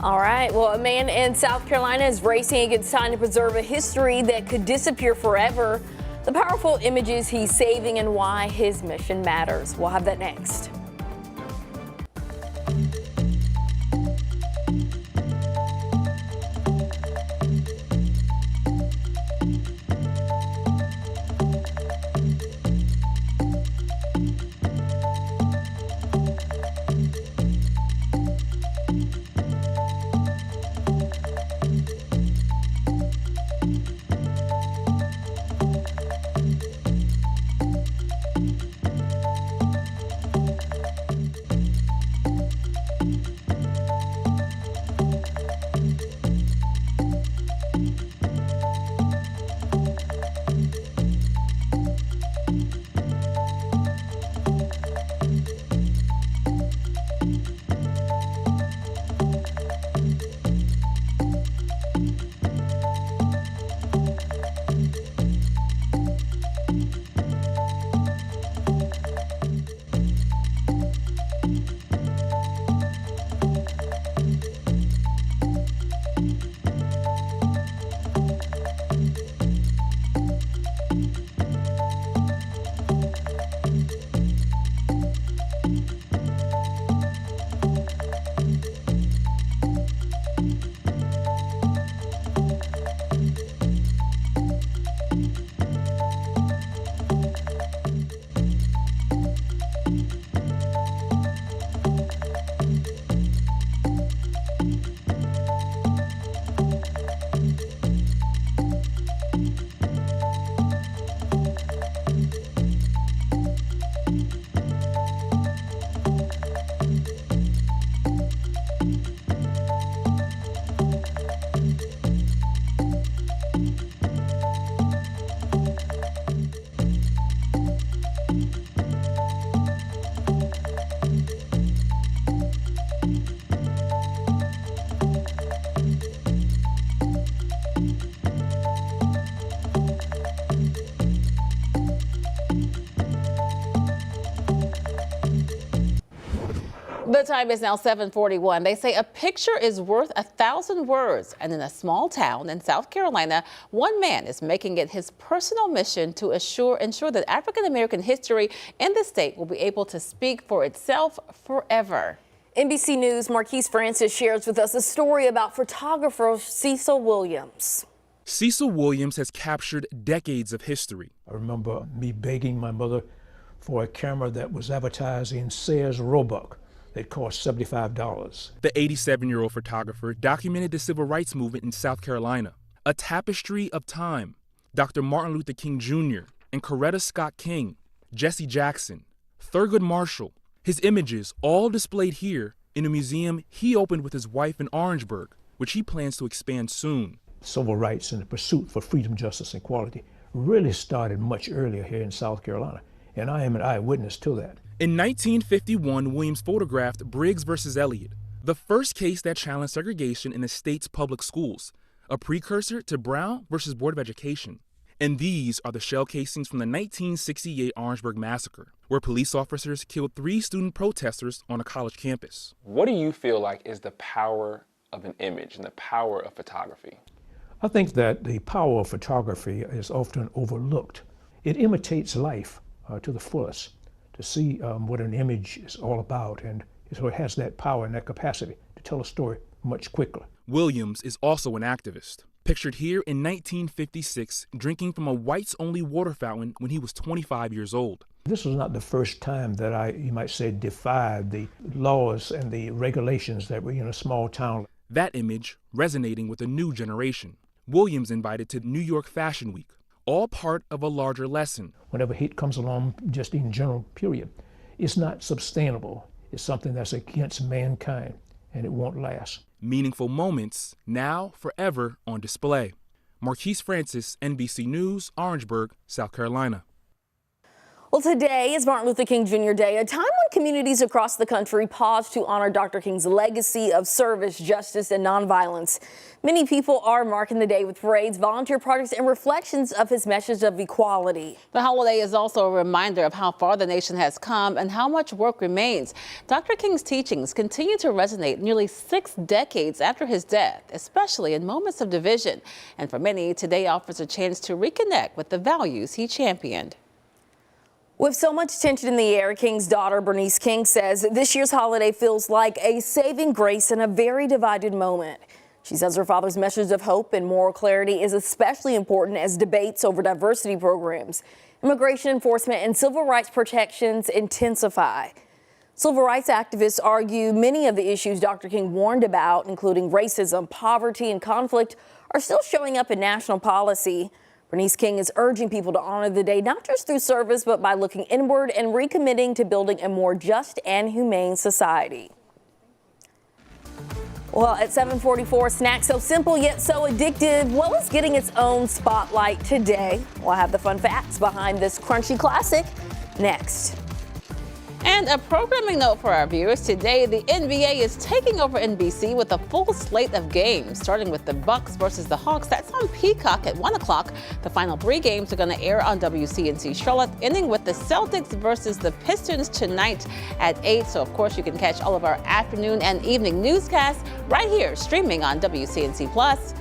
All right, well, a man in South Carolina is racing against time to preserve a history that could disappear forever. The powerful images he's saving and why his mission matters. We'll have that next. The time is now 7:41. They say a picture is worth 1,000 words. And in a small town in South Carolina, one man is making it his personal mission to ensure that African-American history in the state will be able to speak for itself forever. NBC News' Marquise Francis shares with us a story about photographer Cecil Williams. Cecil Williams has captured decades of history. I remember me begging my mother for a camera that was advertised in Sears Roebuck. It cost $75. The 87-year-old photographer documented the civil rights movement in South Carolina, a tapestry of time. Dr. Martin Luther King Jr. and Coretta Scott King, Jesse Jackson, Thurgood Marshall, his images all displayed here in a museum he opened with his wife in Orangeburg, which he plans to expand soon. Civil rights and the pursuit for freedom, justice, and equality really started much earlier here in South Carolina, and I am an eyewitness to that. In 1951, Williams photographed Briggs versus Elliott, the first case that challenged segregation in the state's public schools, a precursor to Brown versus Board of Education. And these are the shell casings from the 1968 Orangeburg Massacre, where police officers killed 3 student protesters on a college campus. What do you feel like is the power of an image and the power of photography? I think that the power of photography is often overlooked. It imitates life to the fullest. To see what an image is all about, and so it has that power and that capacity to tell a story much quicker. Williams is also an activist, pictured here in 1956 drinking from a whites-only water fountain when he was 25 years old. This was not the first time that I, you might say, defied the laws and the regulations that were in a small town. That image resonating with a new generation. Williams invited to New York Fashion Week, all part of a larger lesson. Whenever hate comes along, just in general, period, it's not sustainable. It's something that's against mankind, and it won't last. Meaningful moments, now forever on display. Marquise Francis, NBC News, Orangeburg, South Carolina. Well, today is Martin Luther King Jr. Day, a time when communities across the country pause to honor Dr. King's legacy of service, justice, and nonviolence. Many people are marking the day with parades, volunteer projects, and reflections of his message of equality. The holiday is also a reminder of how far the nation has come and how much work remains. Dr. King's teachings continue to resonate nearly 6 decades after his death, especially in moments of division. And for many, today offers a chance to reconnect with the values he championed. With so much tension in the air, King's daughter, Bernice King, says this year's holiday feels like a saving grace in a very divided moment. She says her father's message of hope and moral clarity is especially important as debates over diversity programs, immigration enforcement, and civil rights protections intensify. Civil rights activists argue many of the issues Dr. King warned about, including racism, poverty, and conflict, are still showing up in national policy. Bernice King is urging people to honor the day not just through service, but by looking inward and recommitting to building a more just and humane society. Well, at 7:44, snack so simple yet so addictive. Well, it's getting its own spotlight today. We'll have the fun facts behind this crunchy classic next. And a programming note for our viewers. Today, the NBA is taking over NBC with a full slate of games, starting with the Bucks versus the Hawks. That's on Peacock at 1 o'clock. The final 3 games are going to air on WCNC Charlotte, ending with the Celtics versus the Pistons tonight at 8. So, of course, you can catch all of our afternoon and evening newscasts right here, streaming on WCNC Plus.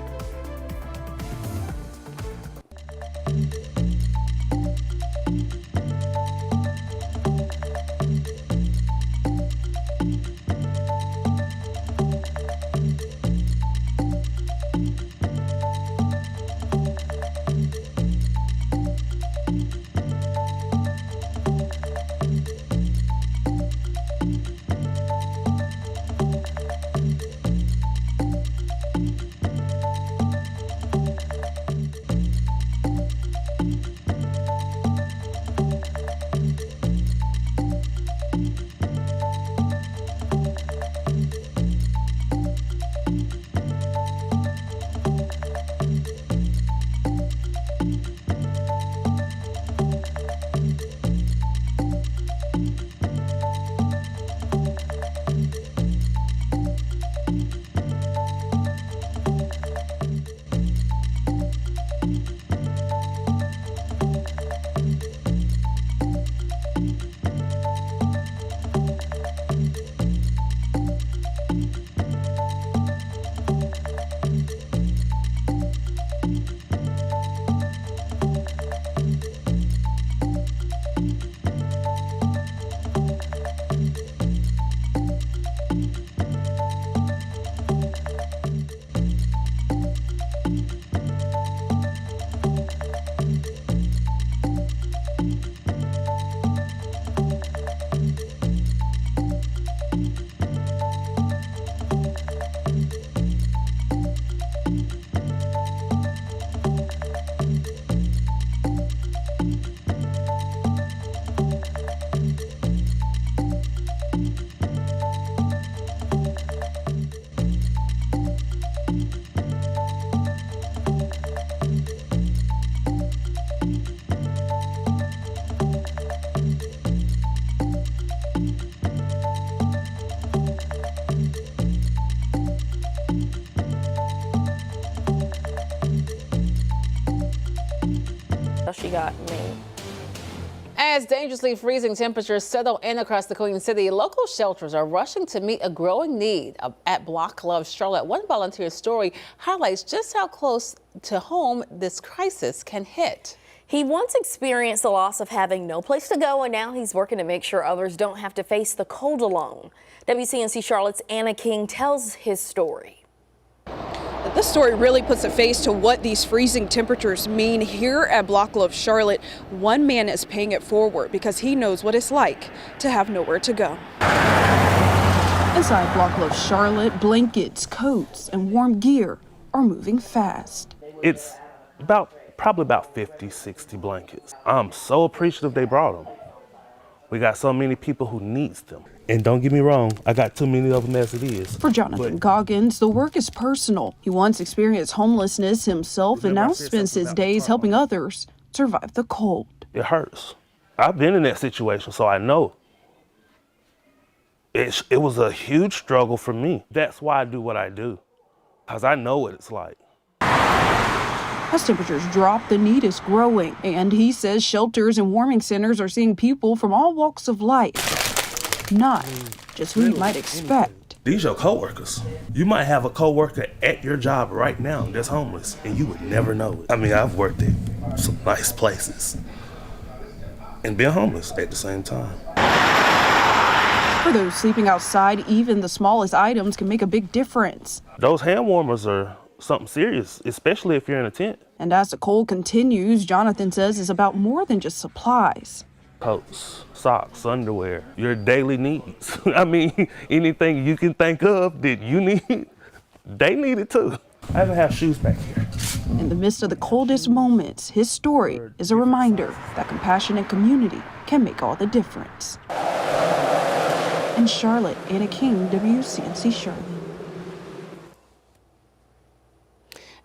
you got me. As dangerously freezing temperatures settle in across the Queen City, local shelters are rushing to meet a growing need at Block Club Charlotte. One volunteer story highlights just how close to home this crisis can hit. He once experienced the loss of having no place to go, and now he's working to make sure others don't have to face the cold alone. WCNC Charlotte's Anna King tells his story. This story really puts a face to what these freezing temperatures mean here at Block Club Charlotte. One man is paying it forward because he knows what it's like to have nowhere to go. Inside Block Club Charlotte, blankets, coats, and warm gear are moving fast. It's probably about 50, 60 blankets. I'm so appreciative they brought them. We got so many people who needs them. And don't get me wrong, I got too many of them as it is. For Jonathan Goggins, the work is personal. He once experienced homelessness himself and now spends his days helping others survive the cold. It hurts. I've been in that situation, so I know. It was a huge struggle for me. That's why I do what I do, because I know what it's like. As temperatures drop, the need is growing, and he says shelters and warming centers are seeing people from all walks of life, not just who you might expect. These are your coworkers. You might have a coworker at your job right now that's homeless, and you would never know it. I mean, I've worked at some nice places and been homeless at the same time. For those sleeping outside, even the smallest items can make a big difference. Those hand warmers are something serious, especially if you're in a tent. And as the cold continues, Jonathan says it's about more than just supplies. Coats, socks, underwear, your daily needs. I mean, anything you can think of that you need, they need it too. I even have shoes back here. In the midst of the coldest moments, his story is a reminder that compassion and community can make all the difference. In Charlotte, Anna King, WCNC Charlotte.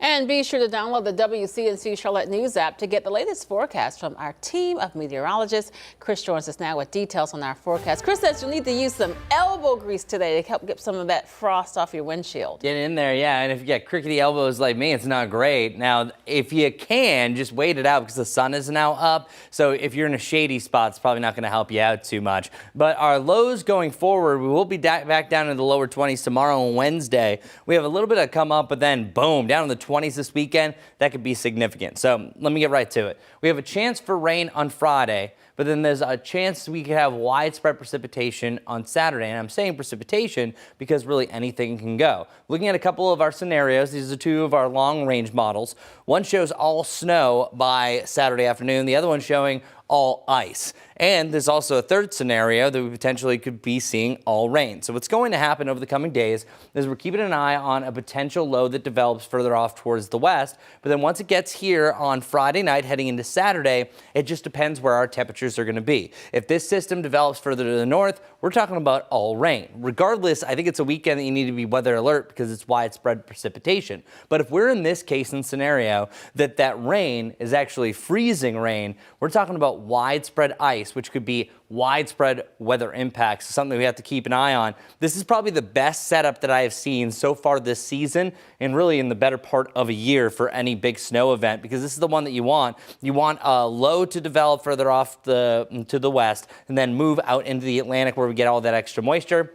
And be sure to download the WCNC Charlotte News app to get the latest forecast from our team of meteorologists. Chris joins us now with details on our forecast. Chris says you'll need to use some elbow grease today to help get some of that frost off your windshield. Get in there, yeah. And if you got crickety elbows like me, it's not great. Now, if you can, just wait it out because the sun is now up. So if you're in a shady spot, it's probably not going to help you out too much. But our lows going forward, we will be back down in the lower 20s tomorrow and Wednesday. We have a little bit of come up, but then boom, down in the 20s this weekend. That could be significant. So let me get right to it. We have a chance for rain on Friday, but then there's a chance we could have widespread precipitation on Saturday. And I'm saying precipitation because really anything can go. Looking at a couple of our scenarios, these are two of our long-range models. One shows all snow by Saturday afternoon. The other one showing all ice. And there's also a third scenario that we potentially could be seeing all rain. So what's going to happen over the coming days is we're keeping an eye on a potential low that develops further off towards the west. But then once it gets here on Friday night heading into Saturday, it just depends where our temperatures are going to be. If this system develops further to the north, we're talking about all rain. Regardless, I think it's a weekend that you need to be weather alert because it's widespread precipitation. But if we're in this case and scenario that rain is actually freezing rain, we're talking about widespread ice, which could be widespread weather impacts, something we have to keep an eye on. This is probably the best setup that I have seen so far this season and really in the better part of a year for any big snow event, because this is the one that you want. You want a low to develop further off to the west and then move out into the Atlantic where we get all that extra moisture.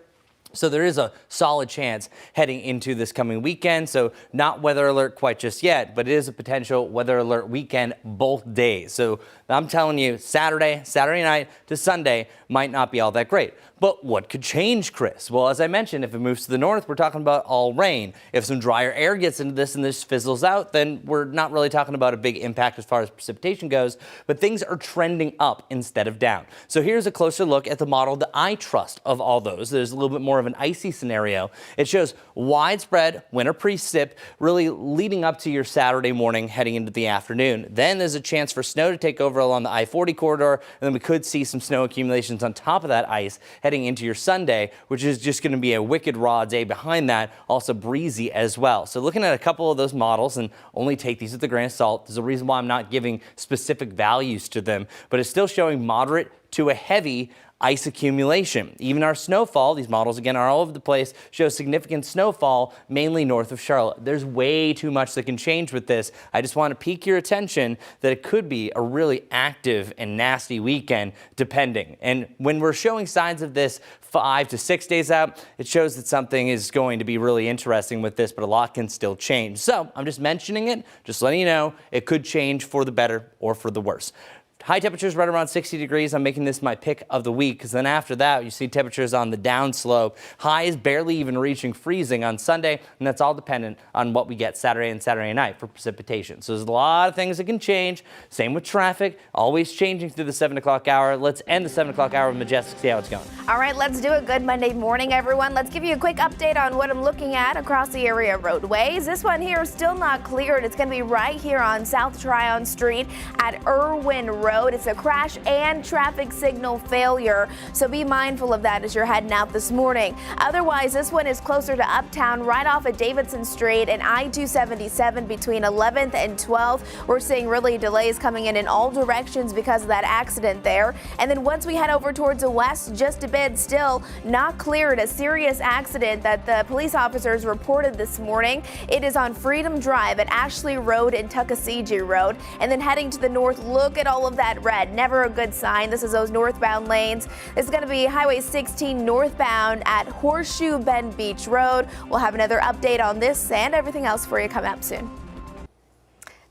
So there is a solid chance heading into this coming weekend. So not weather alert quite just yet, but it is a potential weather alert weekend both days. So I'm telling you, Saturday night to Sunday might not be all that great. But what could change, Chris? Well, as I mentioned, if it moves to the north, we're talking about all rain. If some drier air gets into this and this fizzles out, then we're not really talking about a big impact as far as precipitation goes, but things are trending up instead of down. So here's a closer look at the model that I trust of all those. There's a little bit more of an icy scenario. It shows widespread winter precip really leading up to your Saturday morning heading into the afternoon. Then there's a chance for snow to take over along the I-40 corridor, and then we could see some snow accumulations on top of that ice heading into your Sunday, which is just going to be a wicked raw day behind that, also breezy as well. So looking at a couple of those models, and only take these with a grain of salt, there's a reason why I'm not giving specific values to them, but it's still showing moderate to a heavy ice accumulation. Even our snowfall, these models again are all over the place, show significant snowfall mainly north of Charlotte. There's way too much that can change with this. I just want to pique your attention that it could be a really active and nasty weekend depending. And when we're showing signs of this 5 to 6 days out, it shows that something is going to be really interesting with this, but a lot can still change. So I'm just mentioning it, just letting you know it could change for the better or for the worse. High temperatures right around 60 degrees. I'm making this my pick of the week because then after that, you see temperatures on the downslope. Highs barely even reaching freezing on Sunday, and that's all dependent on what we get Saturday and Saturday night for precipitation. So there's a lot of things that can change. Same with traffic, always changing through the 7 o'clock hour. Let's end the 7 o'clock hour with Majestic, see how it's going. All right, let's do a good Monday morning, everyone. Let's give you a quick update on what I'm looking at across the area roadways. This one here is still not cleared. It's going to be right here on South Tryon Street at Irwin Road. It's a crash and traffic signal failure, so be mindful of that as you're heading out this morning. Otherwise, this one is closer to Uptown, right off of Davidson Street and I-277 between 11th and 12th. We're seeing really delays coming in all directions because of that accident there. And then once we head over towards the west, just a bit still not cleared. A serious accident that the police officers reported this morning. It is on Freedom Drive at Ashley Road and Tuckasegee Road. And then heading to the north, look at all of that red. Never a good sign. This is those northbound lanes. This is going to be Highway 16 northbound at Horseshoe Bend Beach Road. We'll have another update on this and everything else for you coming up soon.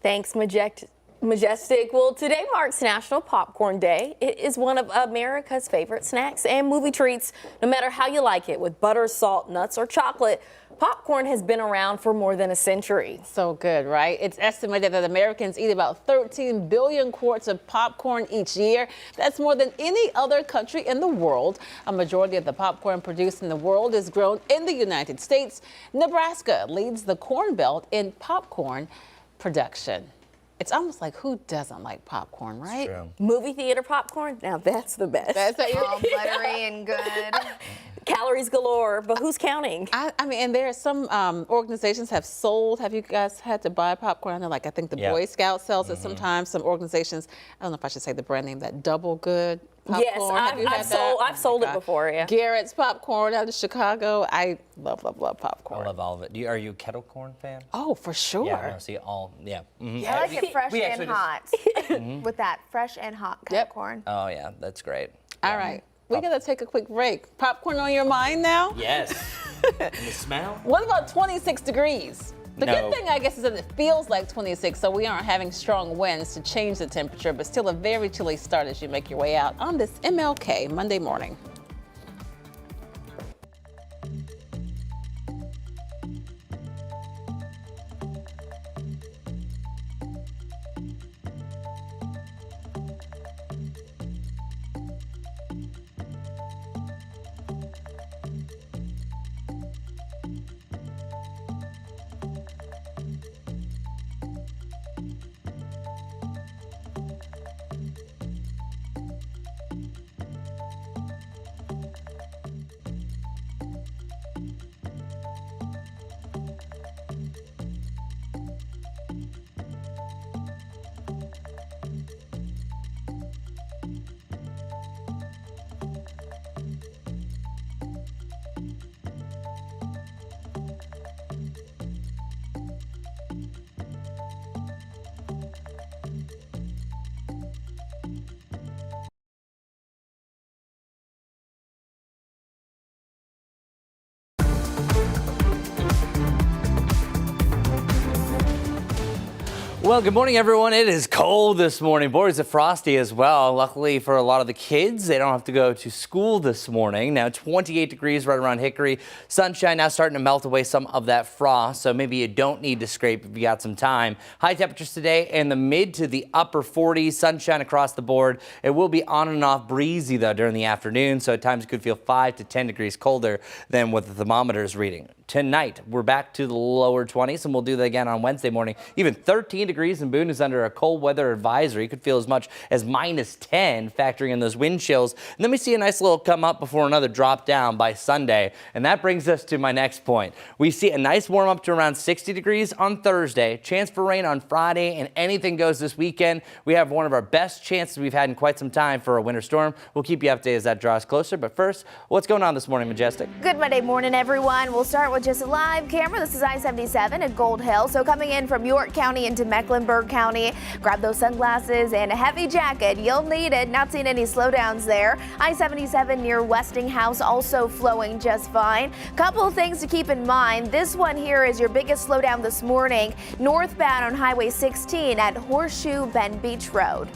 Thanks, Majestic. Well, today marks National Popcorn Day. It is one of America's favorite snacks and movie treats, no matter how you like it, with butter, salt, nuts, or chocolate. Popcorn has been around for more than a century. So good, right? It's estimated that Americans eat about 13 billion quarts of popcorn each year. That's more than any other country in the world. A majority of the popcorn produced in the world is grown in the United States. Nebraska leads the Corn Belt in popcorn production. It's almost like who doesn't like popcorn, right? Movie theater popcorn, now that's the best. That's all buttery and good. Calories galore, but who's counting? I mean, and there are some organizations have sold. Have you guys had to buy popcorn? I know, like I think the Boy Scout sells it sometimes. Some organizations, I don't know if I should say the brand name, that Double Good popcorn. Yes, I've sold it before, yeah. Garrett's popcorn out of Chicago. I love popcorn. I love all of it. Are you a kettle corn fan? Oh, for sure. Yeah, I want to see all, I like it fresh and hot with that fresh and hot corn. Oh, yeah, that's great. All right. We're going to take a quick break. Popcorn on your mind now? Yes. And the smell? What about 26 degrees? The good thing, I guess, is that it feels like 26, so we aren't having strong winds to change the temperature, but still a very chilly start as you make your way out on this MLK Monday morning. Well, good morning, everyone. It is cold this morning. Boy, is it frosty as well. Luckily for a lot of the kids, they don't have to go to school this morning. Now 28 degrees right around Hickory. Sunshine now starting to melt away some of that frost, so maybe you don't need to scrape if you got some time. High temperatures today in the mid to the upper 40s. Sunshine across the board. It will be on and off breezy, though, during the afternoon, so at times it could feel 5 to 10 degrees colder than what the thermometer is reading. Tonight, we're back to the lower 20s, and we'll do that again on Wednesday morning. Even 13 degrees degrees, and Boone is under a cold weather advisory. Could feel as much as -10, factoring in those wind chills. And then we see a nice little come up before another drop down by Sunday. And that brings us to my next point. We see a nice warm up to around 60 degrees on Thursday. Chance for rain on Friday, and anything goes this weekend. We have one of our best chances we've had in quite some time for a winter storm. We'll keep you updated as that draws closer. But first, what's going on this morning, Majestic? Good Monday morning, everyone. We'll start with just a live camera. This is I-77 at Gold Hill. So coming in from York County into Mecklenburg County, grab those sunglasses and a heavy jacket. You'll need it. Not seeing any slowdowns there. I-77 near Westinghouse also flowing just fine. Couple of things to keep in mind. This one here is your biggest slowdown this morning, northbound on Highway 16 at Horseshoe Bend Beach Road.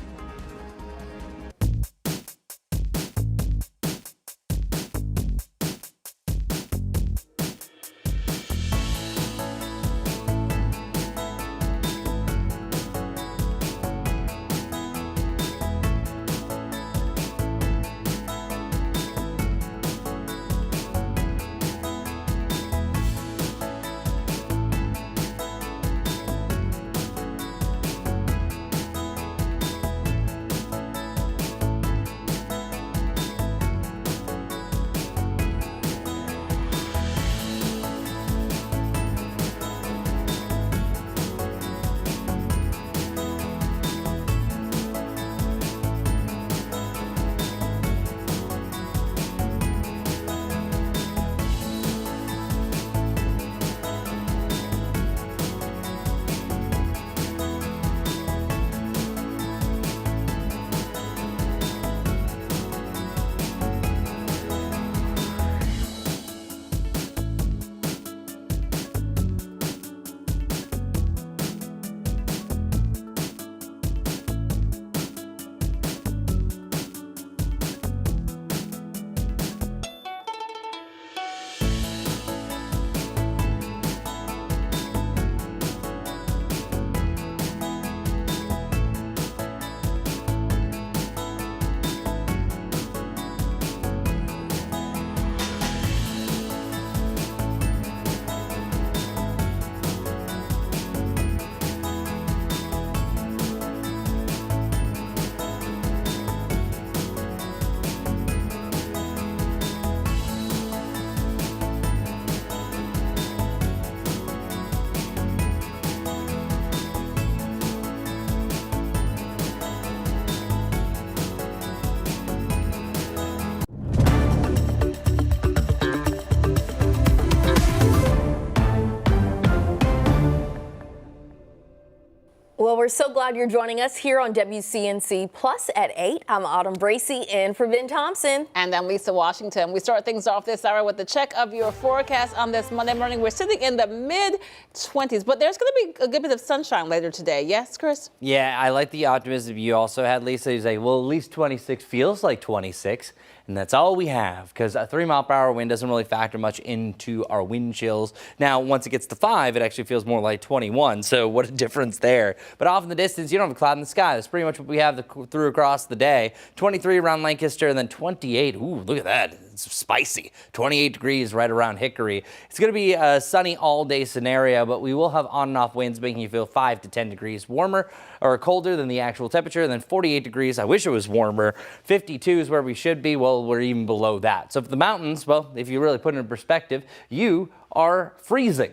Well, we're so glad you're joining us here on WCNC Plus at 8. I'm Autumn Bracey in for Ben Thompson. And I'm Lisa Washington. We start things off this hour with the check of your forecast on this Monday morning. We're sitting in the mid-20s, but there's going to be a good bit of sunshine later today. Yes, Chris? Yeah, I like the optimism you also had, Lisa. You say, well, at least 26 feels like 26. And that's all we have, because a 3-mile-per-hour wind doesn't really factor much into our wind chills. Now, once it gets to 5, it actually feels more like 21, so what a difference there. But off in the distance, you don't have a cloud in the sky. That's pretty much what we have through across the day. 23 around Lancaster, and then 28. Ooh, look at that. It's spicy. 28 degrees right around Hickory. It's going to be a sunny all-day scenario, but we will have on and off winds making you feel 5 to 10 degrees warmer or colder than the actual temperature. And then 48 degrees. I wish it was warmer. 52 is where we should be. Well, we're even below that. So for the mountains, well, if you really put it in perspective, you are freezing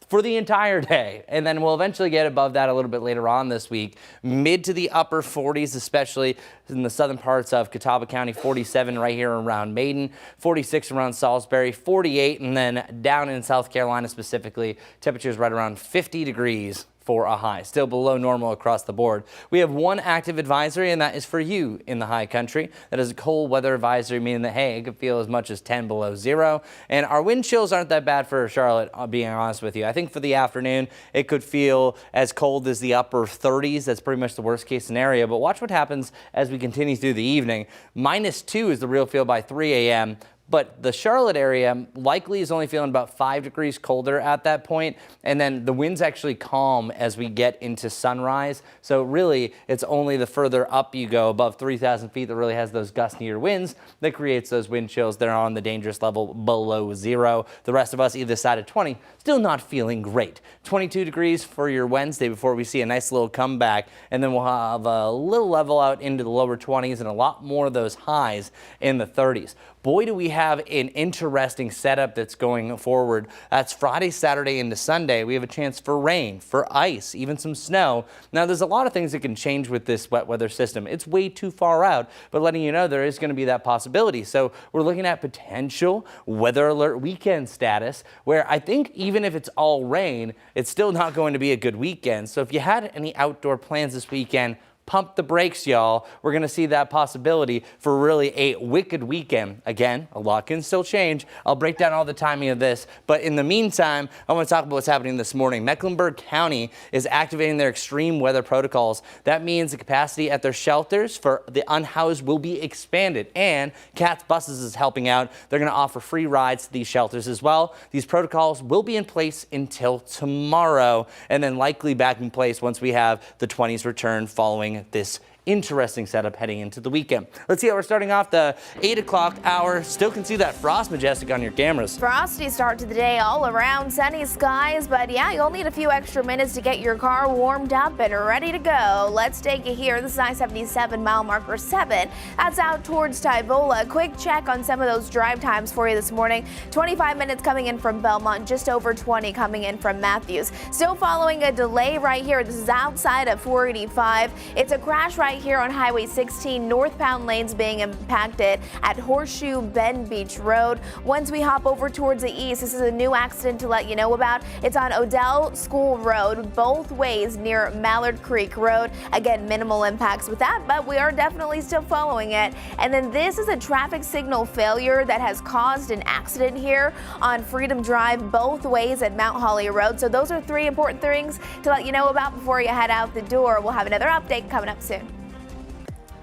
for the entire day, and then we'll eventually get above that a little bit later on this week. Mid to the upper 40s, especially in the southern parts of Catawba County. 47 right here around Maiden, 46 around Salisbury, 48, and then down in South Carolina specifically, temperatures right around 50 degrees for a high. Still below normal across the board. We have one active advisory, and that is for you in the high country. That is a cold weather advisory, meaning that, hey, it could feel as much as 10 below zero. And our wind chills aren't that bad for Charlotte, being honest with you. I think for the afternoon, it could feel as cold as the upper 30s. That's pretty much the worst case scenario. But watch what happens as we continue through the evening. -2 is the real feel by 3 a.m. But the Charlotte area likely is only feeling about 5 degrees colder at that point. And then the wind's actually calm as we get into sunrise. So really, it's only the further up you go above 3,000 feet that really has those gustier winds that creates those wind chills that are on the dangerous level below zero. The rest of us either side of 20, still not feeling great. 22 degrees for your Wednesday before we see a nice little comeback. And then we'll have a little level out into the lower 20s and a lot more of those highs in the 30s. Boy, do we have an interesting setup that's going forward. That's Friday, Saturday into Sunday. We have a chance for rain, for ice, even some snow. Now, there's a lot of things that can change with this wet weather system. It's way too far out, but letting you know there is going to be that possibility. So we're looking at potential weather alert weekend status, where I think even if it's all rain, it's still not going to be a good weekend. So if you had any outdoor plans this weekend, pump the brakes, y'all. We're going to see that possibility for really a wicked weekend. Again, a lot can still change. I'll break down all the timing of this. But in the meantime, I want to talk about what's happening this morning. Mecklenburg County is activating their extreme weather protocols. That means the capacity at their shelters for the unhoused will be expanded. And CATS Buses is helping out. They're going to offer free rides to these shelters as well. These protocols will be in place until tomorrow, and then likely back in place once we have the 20s return following this interesting setup heading into the weekend. Let's see how we're starting off the 8 o'clock hour. Still can see that frost, Majestic, on your cameras. Frosty start to the day all around, sunny skies, but yeah, you'll need a few extra minutes to get your car warmed up and ready to go. Let's take you here. This is I-77 mile marker 7. That's out towards Tyvola. Quick check on some of those drive times for you this morning. 25 minutes coming in from Belmont, just over 20 coming in from Matthews. Still following a delay right here. This is outside of 485. It's a crash right here on Highway 16, northbound lanes being impacted at Horseshoe Bend Beach Road. Once we hop over towards the east, this is a new accident to let you know about. It's on Odell School Road, both ways near Mallard Creek Road. Again, minimal impacts with that, but we are definitely still following it. And then this is a traffic signal failure that has caused an accident here on Freedom Drive, both ways at Mount Holly Road. So those are 3 important things to let you know about before you head out the door. We'll have another update coming up soon.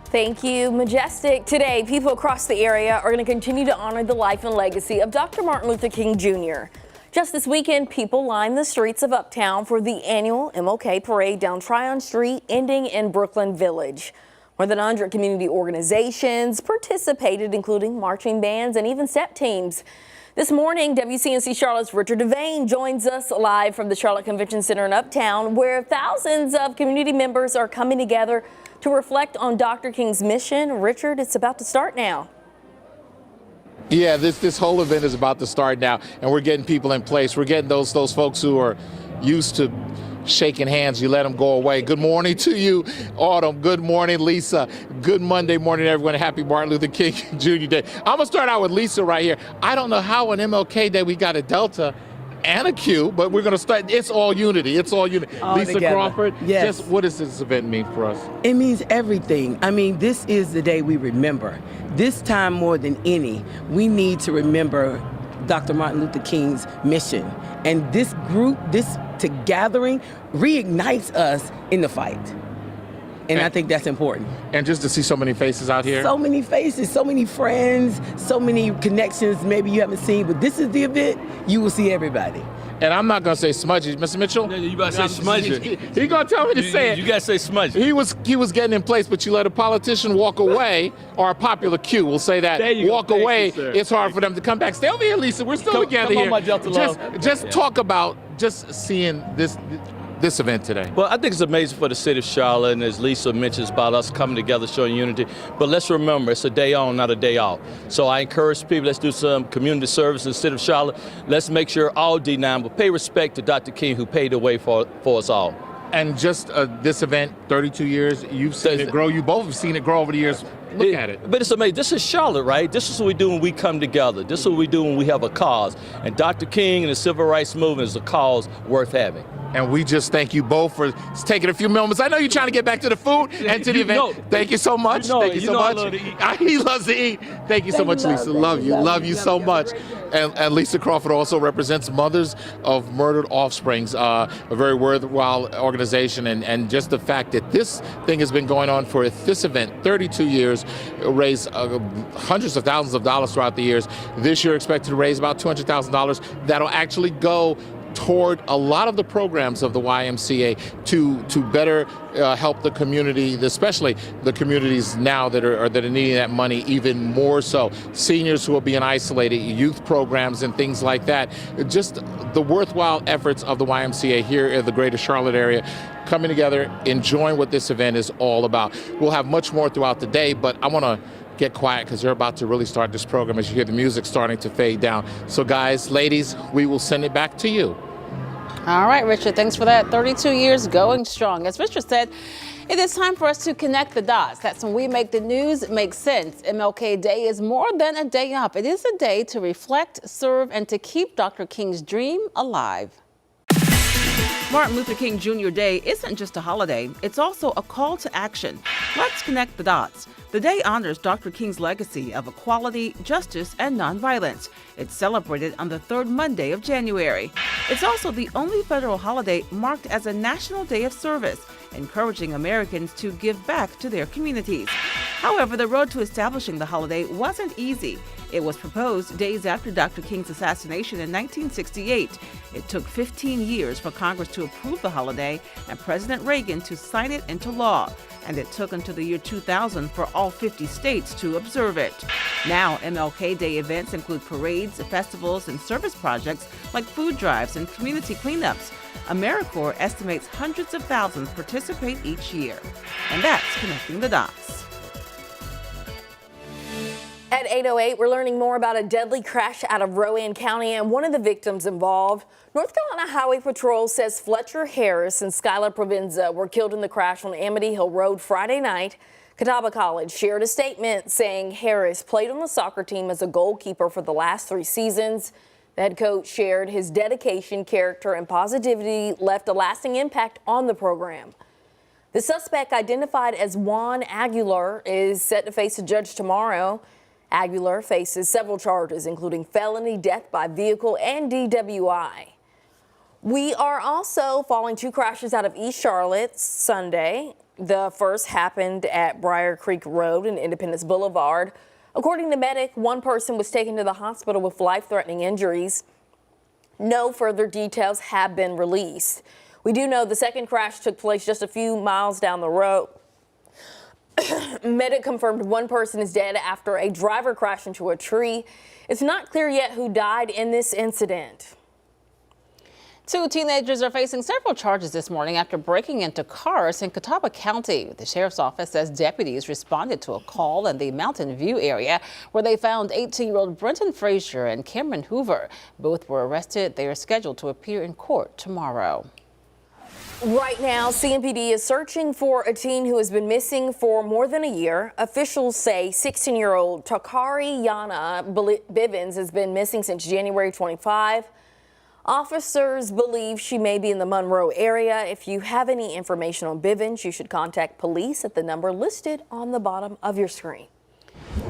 Thank you, Majestic. Today, people across the area are going to continue to honor the life and legacy of Dr. Martin Luther King Jr. Just this weekend, people lined the streets of Uptown for the annual MLK Parade down Tryon Street, ending in Brooklyn Village. More than 100 community organizations participated, including marching bands and even step teams. This morning, WCNC Charlotte's Richard Devane joins us live from the Charlotte Convention Center in Uptown, where thousands of community members are coming together to reflect on Dr. King's mission. Richard, it's about to start now. Yeah, this whole event is about to start now, and we're getting people in place. We're getting those folks who are used to shaking hands. You let them go away. Good morning to you, Autumn. Good morning, Lisa. Good Monday morning, everyone. Happy Martin Luther King Jr. Day. I'm going to start out with Lisa right here. I don't know how on MLK Day we got a Delta and a Q, but we're going to start. It's all unity. It's all unity. All Lisa together. Crawford, yes. Just what does this event mean for us? It means everything. I mean, this is the day we remember. This time more than any, we need to remember Dr. Martin Luther King's mission. And this group, this gathering, reignites us in the fight. And I think that's important. And just to see so many faces out here. So many faces, so many friends, so many connections maybe you haven't seen, but this is the event, you will see everybody. And I'm not going to say smudgy. Mr. Mitchell? No, you gotta say smudgy. He going to tell me to say it. You got to say smudgy. He was getting in place, but you let a politician walk away, or a popular Q, we'll say that, walk away, it's hard for them to come back. Stay over here, Lisa. We're still together come here. On my Delta love. Just talk about just seeing this event today. Well, I think it's amazing for the city of Charlotte, and as Lisa mentions about us coming together, showing unity. But let's remember, it's a day on, not a day off. So I encourage people, let's do some community service in the city of Charlotte. Let's make sure all D9 will pay respect to Dr. King, who paved the way for us all. And just this event, 32 years, you've seen it grow. You both have seen it grow over the years. Look at it. But it's amazing. This is Charlotte, right? This is what we do when we come together. This is what we do when we have a cause. And Dr. King and the Civil Rights Movement is a cause worth having. And we just thank you both for taking a few moments. I know you're trying to get back to the food and to the event. Thank you so much. Thank you so much. He loves to eat. Thank you so much, Lisa. Love you. Love you so much. And Lisa Crawford also represents Mothers of Murdered Offsprings, a very worthwhile organization. And just the fact that this thing has been going on for this event 32 years, raised hundreds of thousands of dollars throughout the years. This year expected to raise about $200,000. That'll actually go toward a lot of the programs of the YMCA to better help the community, especially the communities now that are needing that money even more so. Seniors who are being isolated, youth programs and things like that. Just the worthwhile efforts of the YMCA here in the greater Charlotte area, coming together, enjoying what this event is all about. We'll have much more throughout the day, but I want to get quiet because they're about to really start this program as you hear the music starting to fade down. So guys, ladies, we will send it back to you. All right, Richard, thanks for that. 32 years going strong. As Richard said, it is time for us to connect the dots. That's when we make the news make sense. MLK Day is more than a day up. It is a day to reflect, serve, and to keep Dr. King's dream alive. Martin Luther King Jr. Day isn't just a holiday, it's also a call to action. Let's connect the dots. The day honors Dr. King's legacy of equality, justice, and nonviolence. It's celebrated on the third Monday of January. It's also the only federal holiday marked as a national day of service, encouraging Americans to give back to their communities. However, the road to establishing the holiday wasn't easy. It was proposed days after Dr. King's assassination in 1968. It took 15 years for Congress to approve the holiday and President Reagan to sign it into law. And it took until the year 2000 for all 50 states to observe it. Now, MLK Day events include parades, festivals, and service projects like food drives and community cleanups. AmeriCorps estimates hundreds of thousands participate each year. And that's connecting the dots. At 8:08, we're learning more about a deadly crash out of Rowan County and one of the victims involved. North Carolina Highway Patrol says Fletcher Harris and Skylar Provenza were killed in the crash on Amity Hill Road Friday night. Catawba College shared a statement saying Harris played on the soccer team as a goalkeeper for the last 3 seasons. The head coach shared his dedication, character, and positivity left a lasting impact on the program. The suspect, identified as Juan Aguilar, is set to face a judge tomorrow. Aguilar faces several charges, including felony, death by vehicle, and DWI. We are also following 2 crashes out of East Charlotte Sunday. The first happened at Briar Creek Road and Independence Boulevard. According to medic, 1 person was taken to the hospital with life-threatening injuries. No further details have been released. We do know the second crash took place just a few miles down the road. Medic confirmed 1 person is dead after a driver crashed into a tree. It's not clear yet who died in this incident. 2 teenagers are facing several charges this morning after breaking into cars in Catawba County. The sheriff's office says deputies responded to a call in the Mountain View area where they found 18-year-old Brenton Frazier and Cameron Hoover. Both were arrested. They are scheduled to appear in court tomorrow. Right now, CMPD is searching for a teen who has been missing for more than a year. Officials say 16-year-old Takari Yana Bivens has been missing since January 25. Officers believe she may be in the Monroe area. If you have any information on Bivens, you should contact police at the number listed on the bottom of your screen.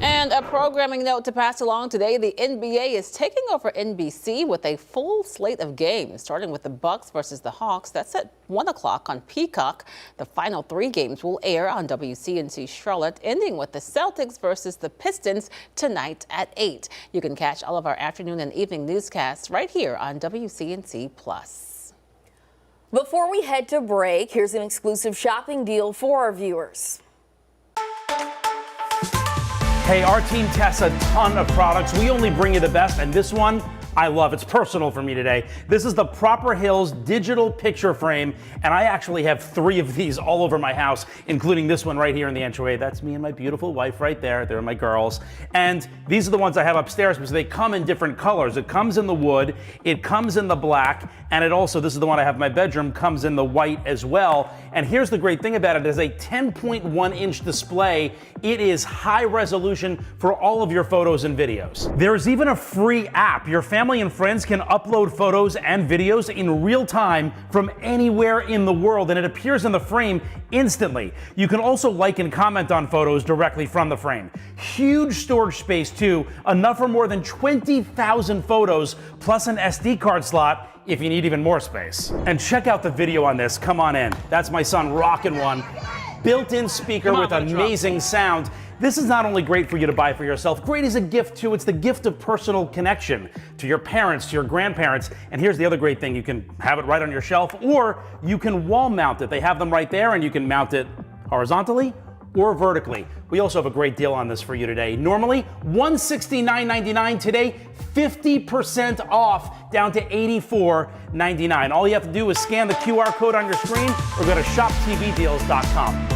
And a programming note to pass along today. The NBA is taking over NBC with a full slate of games, starting with the Bucks versus the Hawks. That's at 1 o'clock on Peacock. The final 3 games will air on WCNC Charlotte, ending with the Celtics versus the Pistons tonight at 8. You can catch all of our afternoon and evening newscasts right here on WCNC+. Before we head to break, here's an exclusive shopping deal for our viewers. Hey, our team tests a ton of products. We only bring you the best, and this one I love. It's personal for me today. This is the Proper Hills digital picture frame, and I actually have 3 of these all over my house, including this one right here in the entryway. That's me and my beautiful wife right there. They're my girls. And these are the ones I have upstairs because they come in different colors. It comes in the wood, it comes in the black, and it also, this is the one I have in my bedroom, comes in the white as well. And here's the great thing about it, is a 10.1-inch display. It is high resolution for all of your photos and videos. There's even a free app. Your family family and friends can upload photos and videos in real time from anywhere in the world, and it appears in the frame instantly. You can also like and comment on photos directly from the frame. Huge storage space too, enough for more than 20,000 photos, plus an SD card slot if you need even more space. And check out the video on this. Come on in. That's my son rocking one. Built-in speaker with amazing sound. This is not only great for you to buy for yourself, great as a gift too. It's the gift of personal connection to your parents, to your grandparents. And here's the other great thing. You can have it right on your shelf, or you can wall mount it. They have them right there, and you can mount it horizontally or vertically. We also have a great deal on this for you today. Normally $169.99, today 50% off, down to $84.99. All you have to do is scan the QR code on your screen or go to shoptvdeals.com.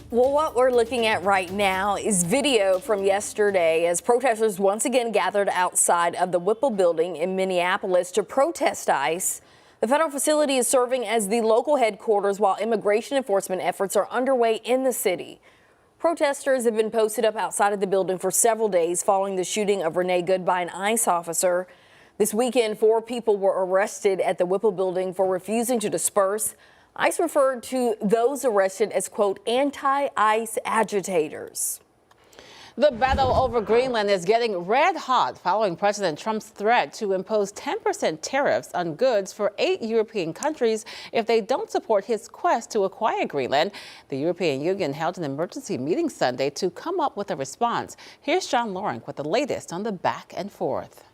Well, what we're looking at right now is video from yesterday as protesters once again gathered outside of the Whipple building in Minneapolis to protest ICE. The federal facility is serving as the local headquarters while immigration enforcement efforts are underway in the city. Protesters have been posted up outside of the building for several days following the shooting of Renee Goodby, an ICE officer. This weekend, 4 people were arrested at the Whipple building for refusing to disperse. ICE referred to those arrested as, quote, anti-ICE agitators. The battle over Greenland is getting red hot following President Trump's threat to impose 10% tariffs on goods for 8 European countries if they don't support his quest to acquire Greenland. The European Union held an emergency meeting Sunday to come up with a response. Here's John Loring with the latest on the back and forth.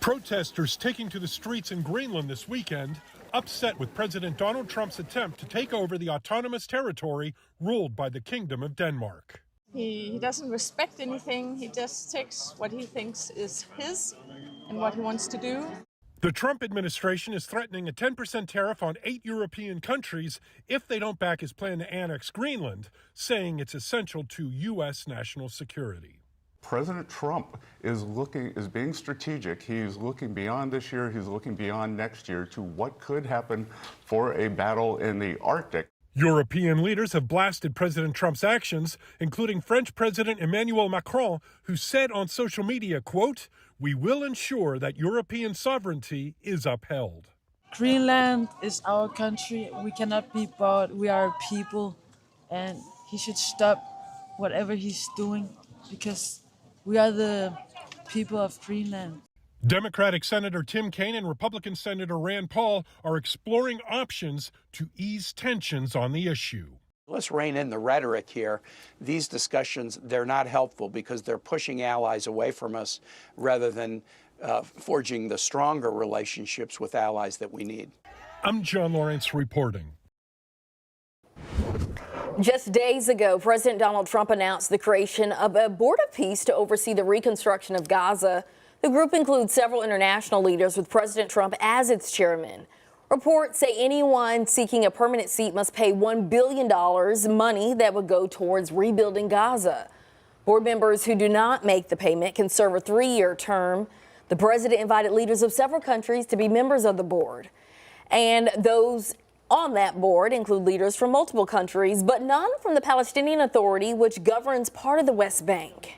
Protesters taking to the streets in Greenland this weekend, upset with President Donald Trump's attempt to take over the autonomous territory ruled by the Kingdom of Denmark. He doesn't respect anything. He just takes what he thinks is his and what he wants to do. The Trump administration is threatening a 10% tariff on 8 European countries if they don't back his plan to annex Greenland, saying it's essential to U.S. national security. President Trump is being strategic. He's looking beyond this year. He's looking beyond next year to what could happen for a battle in the Arctic. European leaders have blasted President Trump's actions, including French President Emmanuel Macron, who said on social media, quote, "We will ensure that European sovereignty is upheld." Greenland is our country. We cannot be bought. We are people, and he should stop whatever he's doing. because we are the people of Greenland. Democratic Senator Tim Kaine and Republican Senator Rand Paul are exploring options to ease tensions on the issue. Let's rein in the rhetoric here. These discussions, they're not helpful because they're pushing allies away from us rather than forging the stronger relationships with allies that we need. I'm John Lawrence reporting. Just days ago, President Donald Trump announced the creation of a board of peace to oversee the reconstruction of Gaza. The group includes several international leaders with President Trump as its chairman. Reports say anyone seeking a permanent seat must pay $1 billion, money that would go towards rebuilding Gaza. Board members who do not make the payment can serve a 3-year term. The president invited leaders of several countries to be members of the board. And those on that board include leaders from multiple countries, but none from the Palestinian Authority, which governs part of the West Bank.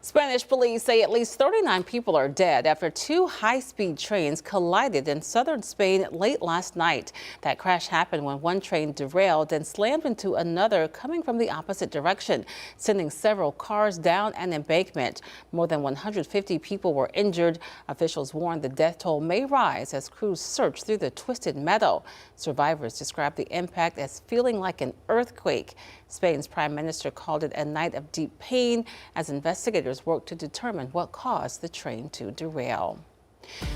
Spanish police say at least 39 people are dead after 2 high-speed trains collided in southern Spain late last night. That crash happened when one train derailed and slammed into another coming from the opposite direction, sending several cars down an embankment. More than 150 people were injured. Officials warn the death toll may rise as crews search through the twisted metal. Survivors describe the impact as feeling like an earthquake. Spain's prime minister called it a night of deep pain as investigators work to determine what caused the train to derail.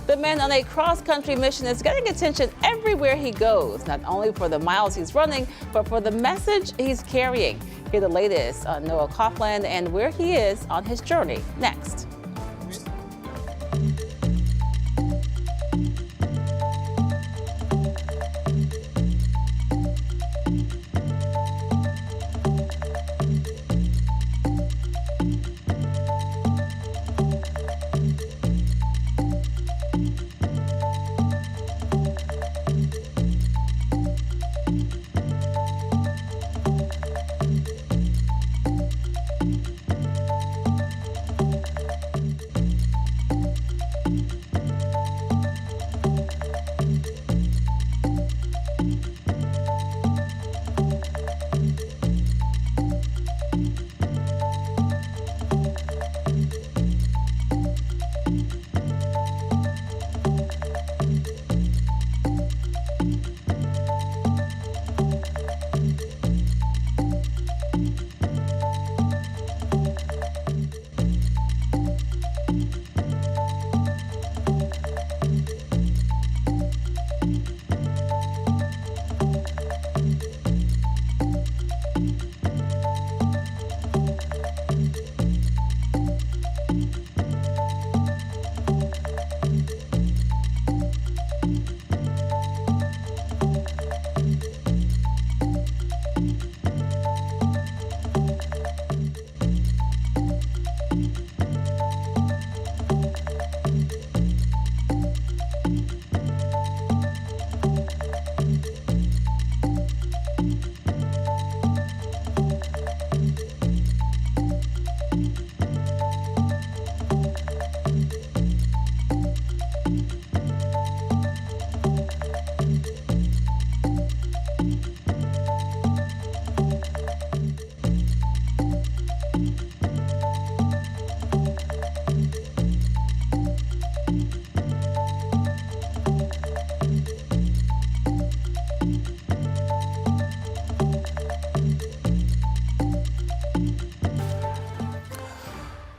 The man on a cross-country mission is getting attention everywhere he goes, not only for the miles he's running, but for the message he's carrying. Hear the latest on Noah Coughlin and where he is on his journey next.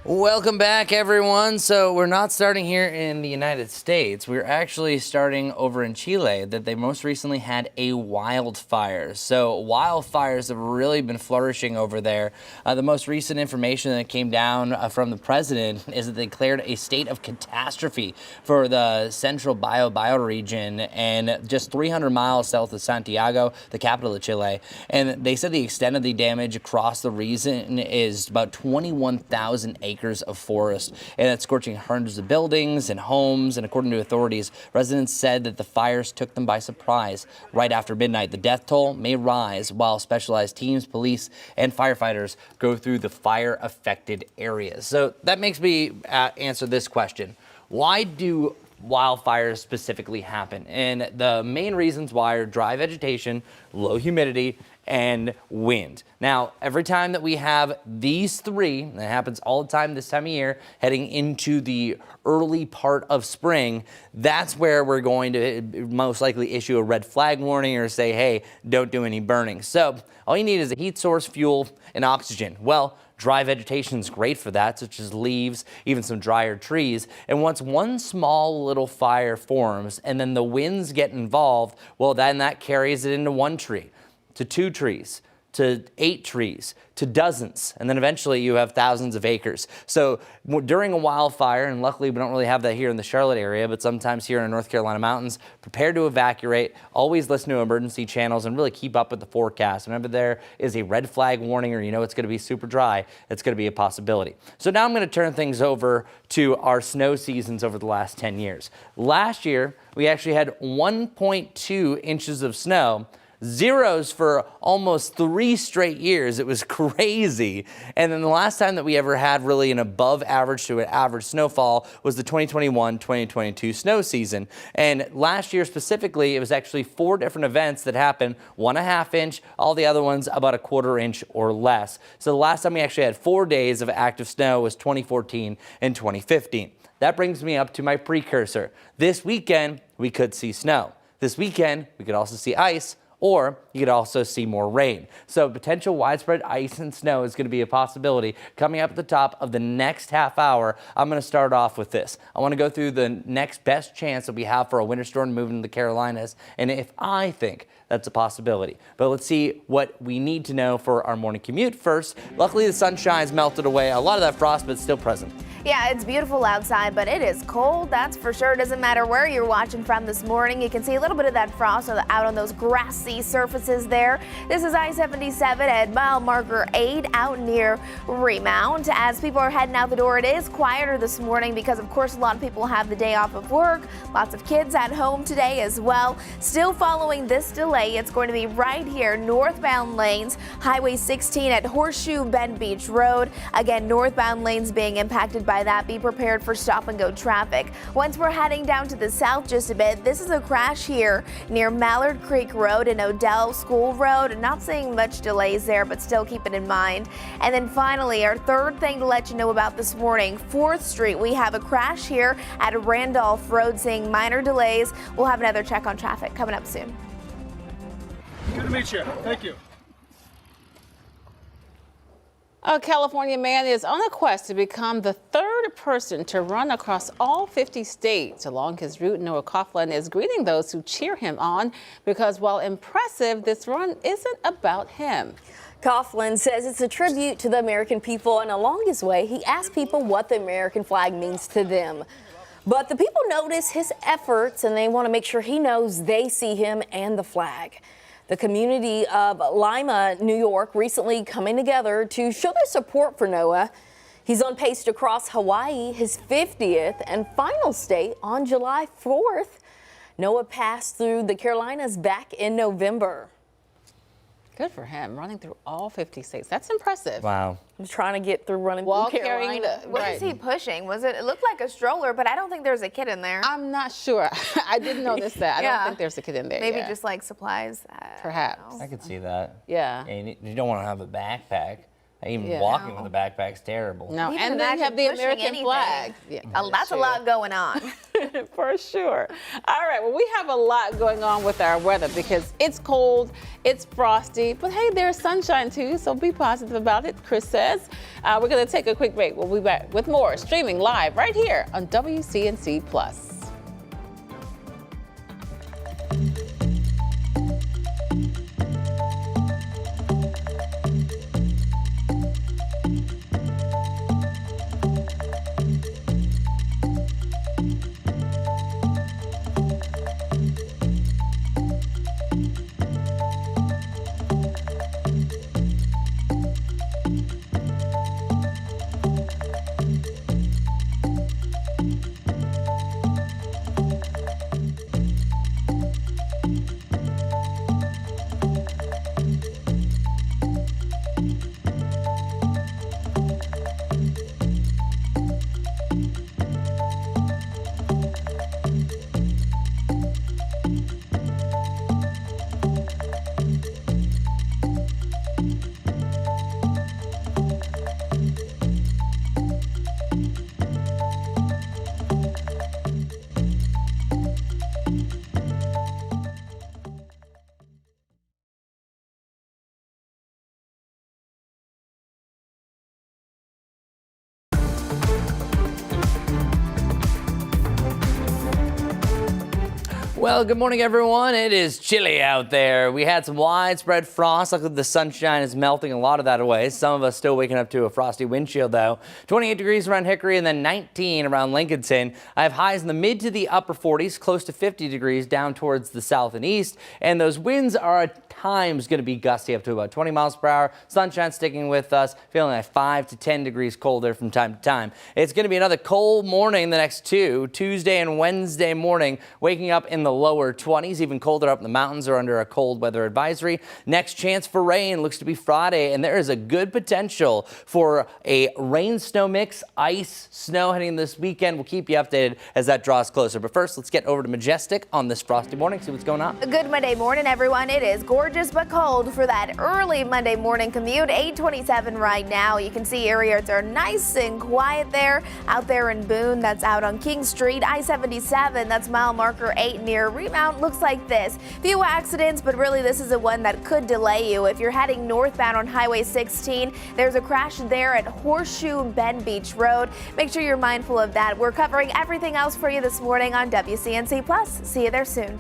Welcome back, everyone. So we're not starting here in the United States. We're actually starting over in Chile that they most recently had a wildfire. So wildfires have really been flourishing over there. The most recent information that came down from the president is that they declared a state of catastrophe for the central Bio region and just 300 miles south of Santiago, the capital of Chile. And they said the extent of the damage across the region is about 21,000 acres of forest, and that's scorching hundreds of buildings and homes. And according to authorities, residents said that the fires took them by surprise right after midnight. The death toll may rise while specialized teams, police, and firefighters go through the fire-affected areas. So that makes me answer this question. Why do wildfires specifically happen? And the main reasons why are dry vegetation, low humidity, and wind. Now, every time that we have these three, and it happens all the time this time of year, heading into the early part of spring, that's where we're going to most likely issue a red flag warning or say, hey, don't do any burning. So all you need is a heat source, fuel, and oxygen. Well, dry vegetation is great for that, such as leaves, even some drier trees. And once one small little fire forms and then the winds get involved, well, then that carries it into 1 tree, to 2 trees, to 8 trees, to dozens, and then eventually you have thousands of acres. So during a wildfire, and luckily we don't really have that here in the Charlotte area, but sometimes here in the North Carolina mountains, prepare to evacuate, always listen to emergency channels and really keep up with the forecast. Whenever there is a red flag warning or you know it's going to be super dry, it's going to be a possibility. So now I'm going to turn things over to our snow seasons over the last 10 years. Last year, we actually had 1.2 inches of snow. Zeros for almost 3 straight years. It was crazy. And then the last time that we ever had really an above average to an average snowfall was the 2021-2022 snow season. And last year specifically, it was actually 4 different events that happened, 1.5 inch, all the other ones about a 1/4 inch or less. So the last time we actually had 4 days of active snow was 2014 and 2015. That brings me up to my precursor. This weekend, we could see snow. This weekend, we could also see ice, or you could also see more rain. So potential widespread ice and snow is going to be a possibility. Coming up at the top of the next half hour, I'm going to start off with this. I want to go through the next best chance that we have for a winter storm moving to the Carolinas, and if I think that's a possibility. But let's see what we need to know for our morning commute first. Luckily, the sunshine's melted away. A lot of that frost, but still present. Yeah, it's beautiful outside, but it is cold, that's for sure. Doesn't matter where you're watching from this morning. You can see a little bit of that frost out on those grassy surfaces there. This is I-77 at mile marker 8 out near Remount. As people are heading out the door, it is quieter this morning because, of course, a lot of people have the day off of work. Lots of kids at home today as well. Still following this delay, it's going to be right here, northbound lanes, Highway 16 at Horseshoe Bend Beach Road. Again, northbound lanes being impacted by that. Be prepared for stop and go traffic. Once we're heading down to the south just a bit, this is a crash here near Mallard Creek Road and Odell School Road. Not seeing much delays there, but still keep it in mind. And then finally, our third thing to let you know about this morning, 4th Street. We have a crash here at Randolph Road, seeing minor delays. We'll have another check on traffic coming up soon. Good to meet you. Thank you. A California man is on a quest to become the 3rd person to run across all 50 states. Along his route, Noah Coughlin is greeting those who cheer him on because while impressive, this run isn't about him. Coughlin says it's a tribute to the American people, and along his way, he asked people what the American flag means to them. But the people notice his efforts, and they want to make sure he knows they see him and the flag. The community of Lima, New York, recently coming together to show their support for Noah. He's on pace to cross Hawaii, his 50th and final state, on July 4th. Noah passed through the Carolinas back in November. Good for him, running through all 50 states. That's impressive. Wow. I'm trying to get through running While through carrying Carolina. What is he pushing? It looked like a stroller, but I don't think there's a kid in there. I'm not sure. I didn't notice that. I don't think there's a kid in there. Maybe just like supplies. Perhaps. I could see that. Yeah. And you don't want to have a backpack. Even walking with a backpack's terrible. No, Even and then you have the pushing American anything. flag. Yeah, That's a lot going on. For sure. All right, well, we have a lot going on with our weather because it's cold, it's frosty, but hey, there's sunshine too, so be positive about it, Chris says. We're going to take a quick break. We'll be back with more streaming live right here on WCNC Plus. Well, good morning, everyone. It is chilly out there. We had some widespread frost. Luckily, the sunshine is melting a lot of that away. Some of us still waking up to a frosty windshield, though. 28 degrees around Hickory and then 19 around Lincolnton. I have highs in the mid to the upper 40s, close to 50 degrees down towards the south and east. And those winds are at times going to be gusty up to about 20 miles per hour. Sunshine sticking with us, feeling like 5 to 10 degrees colder from time to time. It's going to be another cold morning the next two, Tuesday and Wednesday morning, waking up in the lower 20s, even colder up in the mountains or under a cold weather advisory. Next chance for rain looks to be Friday, and there is a good potential for a rain-snow mix, ice, snow heading this weekend. We'll keep you updated as that draws closer. But first, let's get over to Majestic on this frosty morning, see what's going on. A good Monday morning, everyone. It is gorgeous but cold for that early Monday morning commute. 8:27 right now. You can see areas are nice and quiet there. Out there in Boone, that's out on King Street. I-77, that's mile marker 8 near Remount. Looks like this. Few accidents, but really this is the one that could delay you. If you're heading northbound on Highway 16, there's a crash there at Horseshoe Bend Beach Road. Make sure you're mindful of that. We're covering everything else for you this morning on WCNC Plus. See you there soon.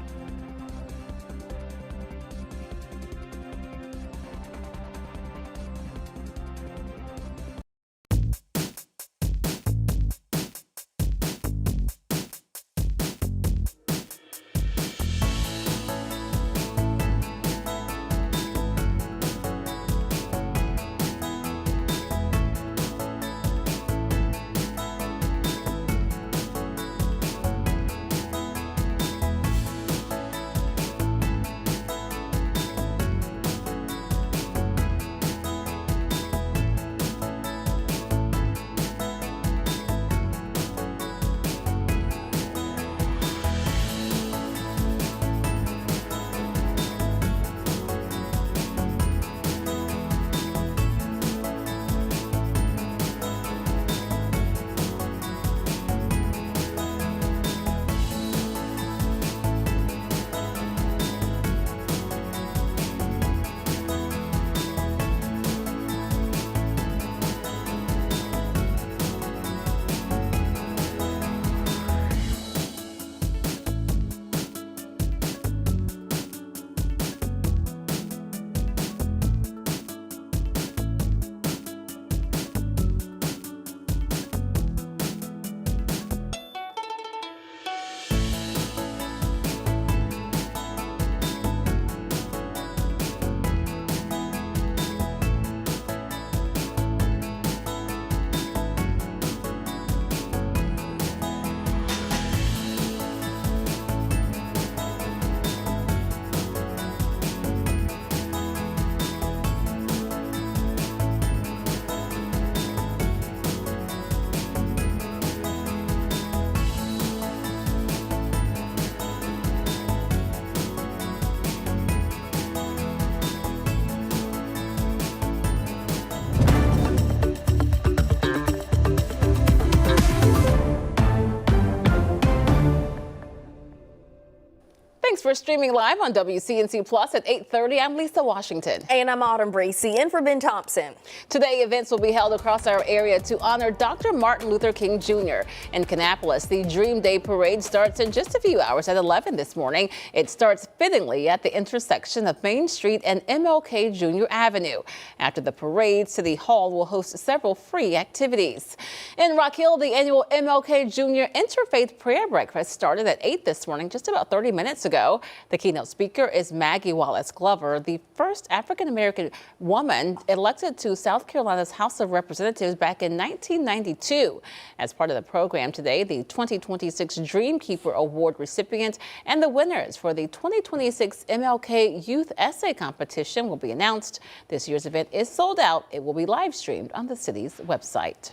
Thanks for streaming live on WCNC Plus at 8:30. I'm Lisa Washington. And I'm Autumn Bracey in for Ben Thompson. Today, events will be held across our area to honor Dr. Martin Luther King Jr. In Kannapolis, the Dream Day Parade starts in just a few hours at 11 this morning. It starts fittingly at the intersection of Main Street and MLK Jr. Avenue. After the parade, City Hall will host several free activities. In Rock Hill, the annual MLK Jr. Interfaith Prayer Breakfast started at 8 this morning, just about 30 minutes ago. The keynote speaker is Maggie Wallace Glover, the first African-American woman elected to South Carolina's House of Representatives back in 1992. As part of the program today, the 2026 Dreamkeeper Award recipient and the winners for the 2026 MLK Youth Essay Competition will be announced. This year's event is sold out. It will be live streamed on the city's website.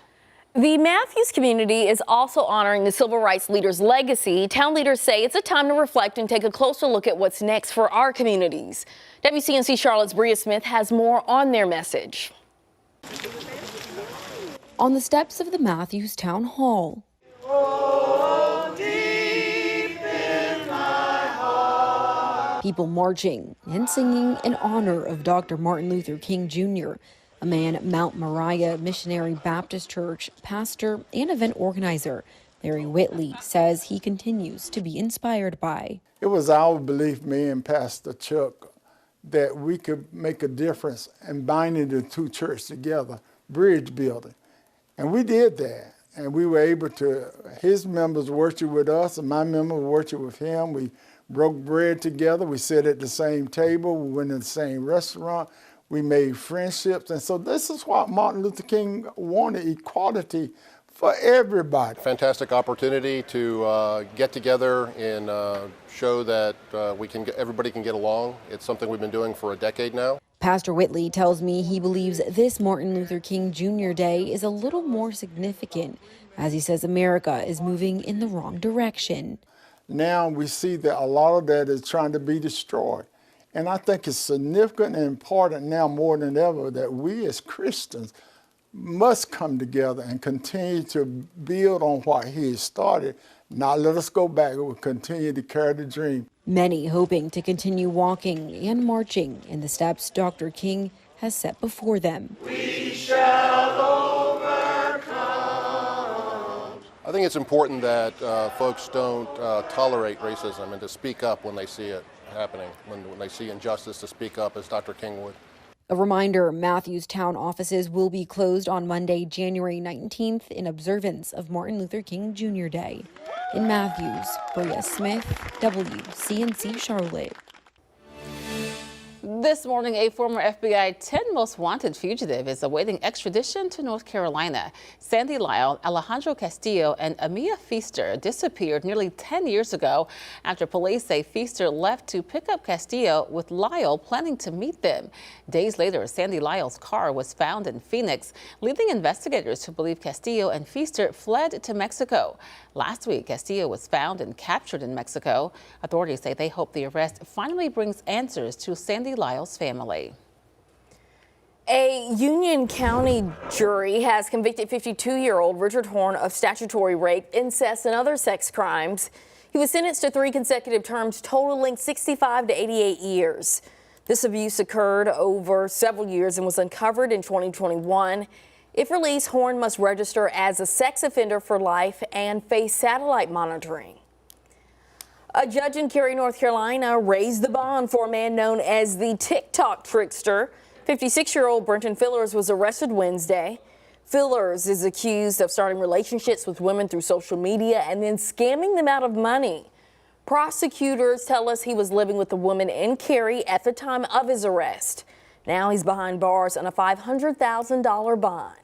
The Matthews community is also honoring the civil rights leader's legacy. Town leaders say it's a time to reflect and take a closer look at what's next for our communities. WCNC Charlotte's Bria Smith has more on their message. On the steps of the Matthews Town Hall, people marching and singing in honor of Dr. Martin Luther King Jr., a man at Mount Moriah Missionary Baptist Church, pastor and event organizer. Larry Whitley says he continues to be inspired by. It was our belief, me and Pastor Chuck, that we could make a difference in binding the two churches together, bridge building. And we did that. And we were able to, his members worship with us and my members worship with him. We broke bread together. We sat at the same table. We went to the same restaurant. We made friendships. And so this is what Martin Luther King wanted, equality for everybody. Fantastic opportunity to get together and show that everybody can get along. It's something we've been doing for a decade now. Pastor Whitley tells me he believes this Martin Luther King Jr. Day is a little more significant, as he says America is moving in the wrong direction. Now we see that a lot of that is trying to be destroyed. And I think it's significant and important now more than ever that we as Christians must come together and continue to build on what he has started. Not let us go back. We'll continue to carry the dream. Many hoping to continue walking and marching in the steps Dr. King has set before them. We shall overcome. I think it's important that folks don't tolerate racism and to speak up when they see it happening, when they see injustice, to speak up as Dr. King would. A reminder, Matthews town offices will be closed on Monday, January 19th in observance of Martin Luther King Jr. Day. In Matthews, Bria Smith, WCNC Charlotte. This morning, a former FBI 10 most wanted fugitive is awaiting extradition to North Carolina. Sandy Lyle, Alejandro Castillo, and Amia Feaster disappeared nearly 10 years ago after police say Feaster left to pick up Castillo with Lyle planning to meet them. Days later, Sandy Lyle's car was found in Phoenix, leading investigators to believe Castillo and Feaster fled to Mexico. Last week, Castillo was found and captured in Mexico. Authorities say they hope the arrest finally brings answers to Sandy Lyle's family. A Union County jury has convicted 52-year-old Richard Horn of statutory rape, incest, and other sex crimes. He was sentenced to 3 consecutive terms totaling 65 to 88 years. This abuse occurred over several years and was uncovered in 2021. If released, Horn must register as a sex offender for life and face satellite monitoring. A judge in Cary, North Carolina raised the bond for a man known as the TikTok trickster. 56-year-old Brenton Fillers was arrested Wednesday. Fillers is accused of starting relationships with women through social media and then scamming them out of money. Prosecutors tell us he was living with a woman in Cary at the time of his arrest. Now he's behind bars on a $500,000 bond.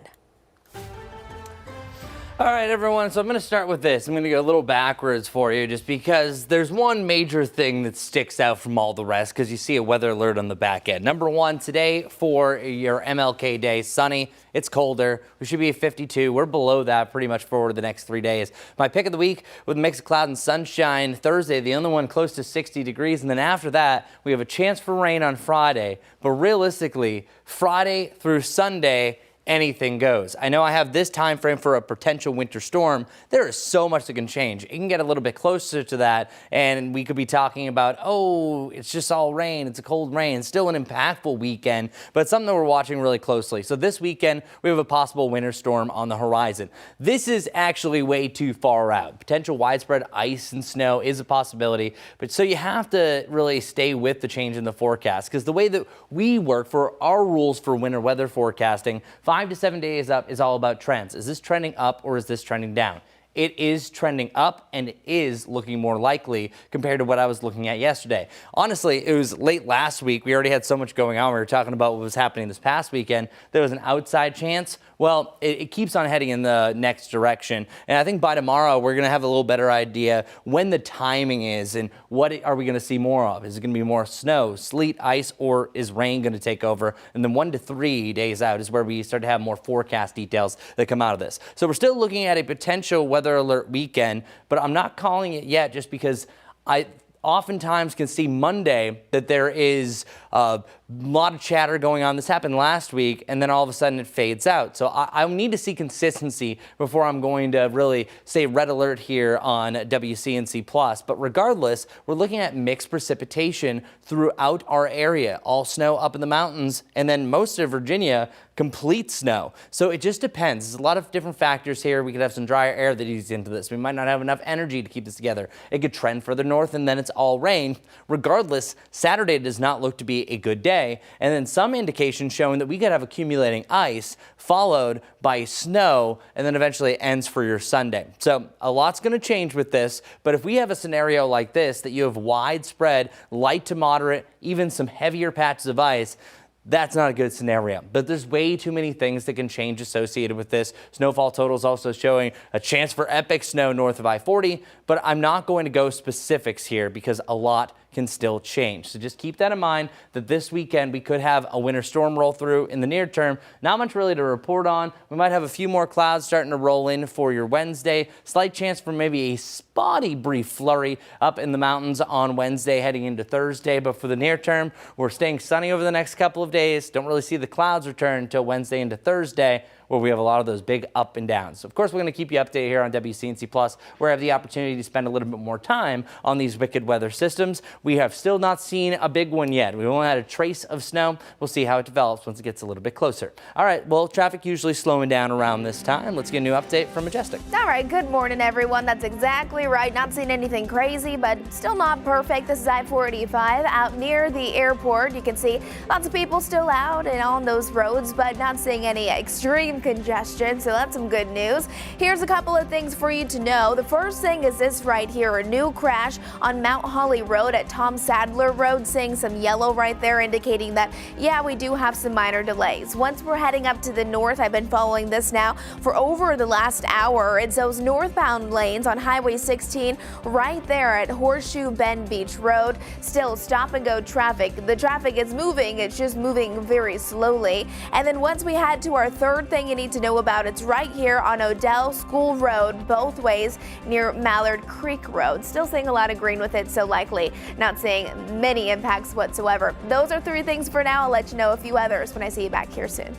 All right, everyone, so I'm going to start with this. I'm going to go a little backwards for you just because there's one major thing that sticks out from all the rest because you see a weather alert on the back end. Number one, today for your MLK Day, sunny. It's colder. We should be at 52. We're below that pretty much for the next 3 days. My pick of the week with a mix of cloud and sunshine. Thursday, the only one close to 60 degrees. And then after that, we have a chance for rain on Friday. But realistically, Friday through Sunday, anything goes. I know I have this time frame for a potential winter storm. There is so much that can change. It can get a little bit closer to that, and we could be talking about, oh, it's just all rain. It's a cold rain. Still an impactful weekend, but something that we're watching really closely. So this weekend, we have a possible winter storm on the horizon. This is actually way too far out. Potential widespread ice and snow is a possibility, but so you have to really stay with the change in the forecast because the way that we work for our rules for winter weather forecasting, 5 to 7 days up is all about trends. Is this trending up or is this trending down? It is trending up and it is looking more likely compared to what I was looking at yesterday. Honestly, it was late last week. We already had so much going on. We were talking about what was happening this past weekend. There was an outside chance. Well, it keeps on heading in the next direction. And I think by tomorrow, we're going to have a little better idea when the timing is and what are we going to see more of? Is it going to be more snow, sleet, ice, or is rain going to take over? And then 1 to 3 days out is where we start to have more forecast details that come out of this. So we're still looking at a potential weather alert weekend, but I'm not calling it yet just because I oftentimes can see Monday that there is A lot of chatter going on. This happened last week, and then all of a sudden it fades out. So I need to see consistency before I'm going to really say red alert here on WCNC Plus. But regardless, we're looking at mixed precipitation throughout our area. All snow up in the mountains, and then most of Virginia, complete snow. So it just depends. There's a lot of different factors here. We could have some drier air that eats into this. We might not have enough energy to keep this together. It could trend further north, and then it's all rain. Regardless, Saturday does not look to be a good day. And then some indications showing that we could have accumulating ice followed by snow, and then eventually ends for your Sunday. So a lot's going to change with this. But if we have a scenario like this, that you have widespread light to moderate, even some heavier patches of ice, that's not a good scenario. But there's way too many things that can change associated with this. Snowfall totals also showing a chance for epic snow north of I-40, but I'm not going to go specifics here because a lot can still change. So just keep that in mind, that this weekend we could have a winter storm roll through in the near term. Not much really to report on. We might have a few more clouds starting to roll in for your Wednesday. Slight chance for maybe a spotty brief flurry up in the mountains on Wednesday heading into Thursday. But for the near term, we're staying sunny over the next couple of days. Don't really see the clouds return until Wednesday into Thursday, where we have a lot of those big up and downs. So of course, we're going to keep you updated here on WCNC Plus, where I have the opportunity to spend a little bit more time on these wicked weather systems. We have still not seen a big one yet. We've only had a trace of snow. We'll see how it develops once it gets a little bit closer. All right, well, traffic usually slowing down around this time. Let's get a new update from Majestic. All right, good morning, everyone. That's exactly right. Not seeing anything crazy, but still not perfect. This is I-485 out near the airport. You can see lots of people still out and on those roads, but not seeing any extreme congestion, so that's some good news. Here's a couple of things for you to know. The first thing is this right here, a new crash on Mount Holly Road at Tom Sadler Road, seeing some yellow right there, indicating that, yeah, we do have some minor delays. Once we're heading up to the north, I've been following this now for over the last hour. It's those northbound lanes on Highway 16 right there at Horseshoe Bend Beach Road. Still stop and go traffic. The traffic is moving, it's just moving very slowly. And then once we head to our third thing you need to know about, it's right here on Odell School Road, both ways near Mallard Creek Road. Still seeing a lot of green with it, so likely not seeing many impacts whatsoever. Those are three things for now. I'll let you know a few others when I see you back here soon.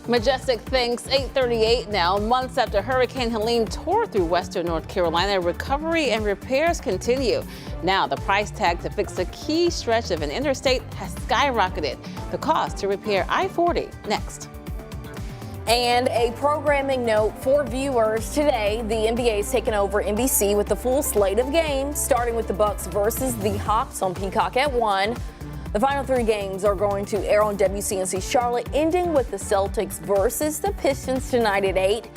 Majestic thinks 8:38 now. Months after Hurricane Helene tore through western North Carolina, recovery and repairs continue. Now the price tag to fix a key stretch of an interstate has skyrocketed. The cost to repair I-40 next. And a programming note for viewers today. The NBA is taking over NBC with the full slate of games, starting with the Bucks versus the Hawks on Peacock at 1. The final 3 games are going to air on WCNC Charlotte, ending with the Celtics versus the Pistons tonight at 8.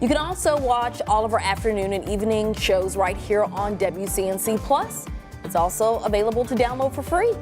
You can also watch all of our afternoon and evening shows right here on WCNC Plus. It's also available to download for free.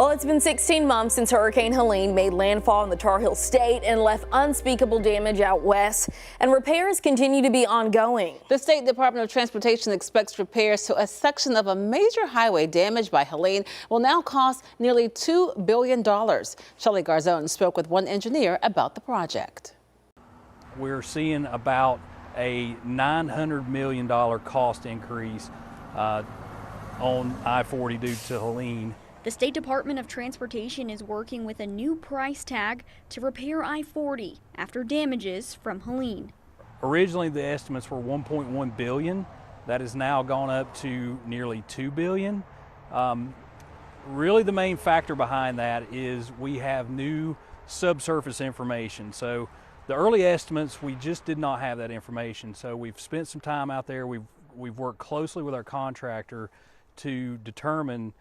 Well, it's been 16 months since Hurricane Helene made landfall in the Tar Heel State and left unspeakable damage out west, and repairs continue to be ongoing. The State Department of Transportation expects repairs to a section of a major highway damaged by Helene will now cost nearly $2 billion. Shelley Garzone spoke with one engineer about the project. We're seeing about a $900 million cost increase on I-40 due to Helene. The State Department of Transportation is working with a new price tag to repair I-40 after damages from Helene. Originally, the estimates were $1.1 billion. That has now gone up to nearly $2 billion. Really, the main factor behind that is we have new subsurface information. So the early estimates, we just did not have that information. So we've spent some time out there. We've worked closely with our contractor to determine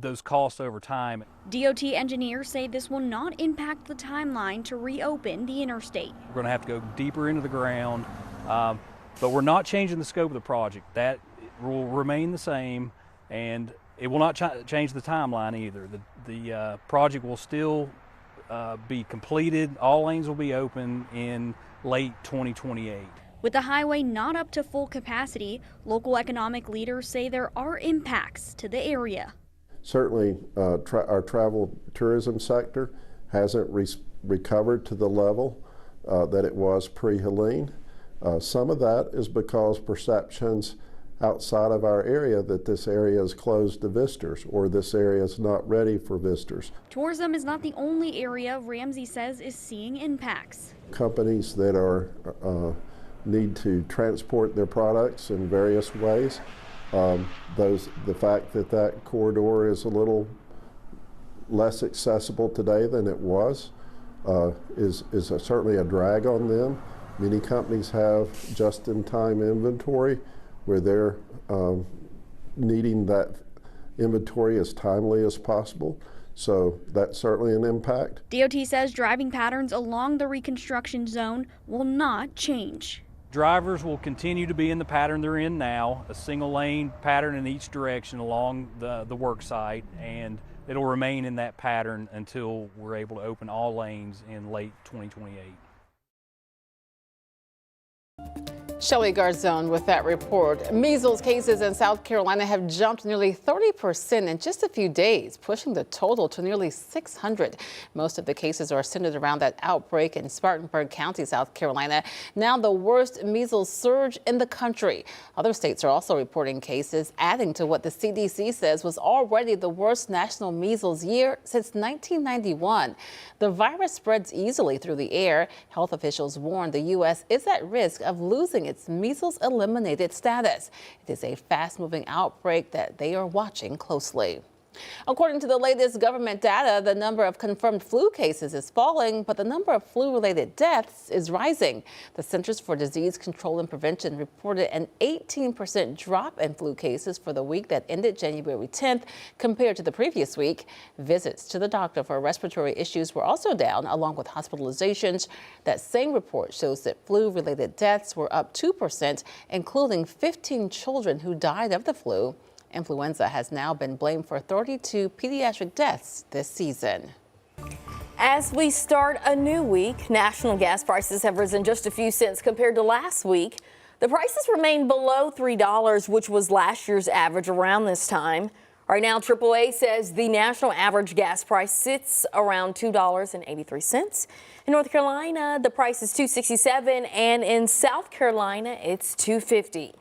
those costs over time. DOT engineers say this will not impact the timeline to reopen the interstate. We're going to have to go deeper into the ground, but we're not changing the scope of the project. That will remain the same, and it will not change the timeline either. The project will still be completed. All lanes will be open in late 2028. With the highway not up to full capacity, local economic leaders say there are impacts to the area. Certainly, our travel tourism sector hasn't recovered to the level that it was pre-Helene. Some of that is because perceptions outside of our area that this area is closed to visitors or this area is not ready for visitors. Tourism is not the only area Ramsey says is seeing impacts. Companies that need to transport their products in various ways. The fact that corridor is a little less accessible today than it was is certainly a drag on them. Many companies have just-in-time inventory where they're needing that inventory as timely as possible. So that's certainly an impact. DOT says driving patterns along the reconstruction zone will not change. Drivers will continue to be in the pattern they're in now, a single lane pattern in each direction along the work site, and it'll remain in that pattern until we're able to open all lanes in late 2028. Shelley Garzone with that report. Measles cases in South Carolina have jumped nearly 30% in just a few days, pushing the total to nearly 600. Most of the cases are centered around that outbreak in Spartanburg County, South Carolina, now the worst measles surge in the country. Other states are also reporting cases, adding to what the CDC says was already the worst national measles year since 1991. The virus spreads easily through the air. Health officials warn the U.S. is at risk of losing its measles eliminated status. It is a fast-moving outbreak that they are watching closely. According to the latest government data, the number of confirmed flu cases is falling, but the number of flu-related deaths is rising. The Centers for Disease Control and Prevention reported an 18% drop in flu cases for the week that ended January 10th compared to the previous week. Visits to the doctor for respiratory issues were also down, along with hospitalizations. That same report shows that flu-related deaths were up 2%, including 15 children who died of the flu. Influenza has now been blamed for 32 pediatric deaths this season. As we start a new week, national gas prices have risen just a few cents compared to last week. The prices remain below $3, which was last year's average around this time. Right now, AAA says the national average gas price sits around $2.83. In North Carolina, the price is $2.67, and in South Carolina, it's $2.50.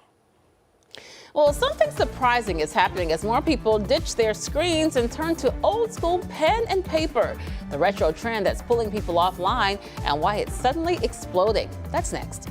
Well, something surprising is happening as more people ditch their screens and turn to old school pen and paper. The retro trend that's pulling people offline and why it's suddenly exploding. That's next.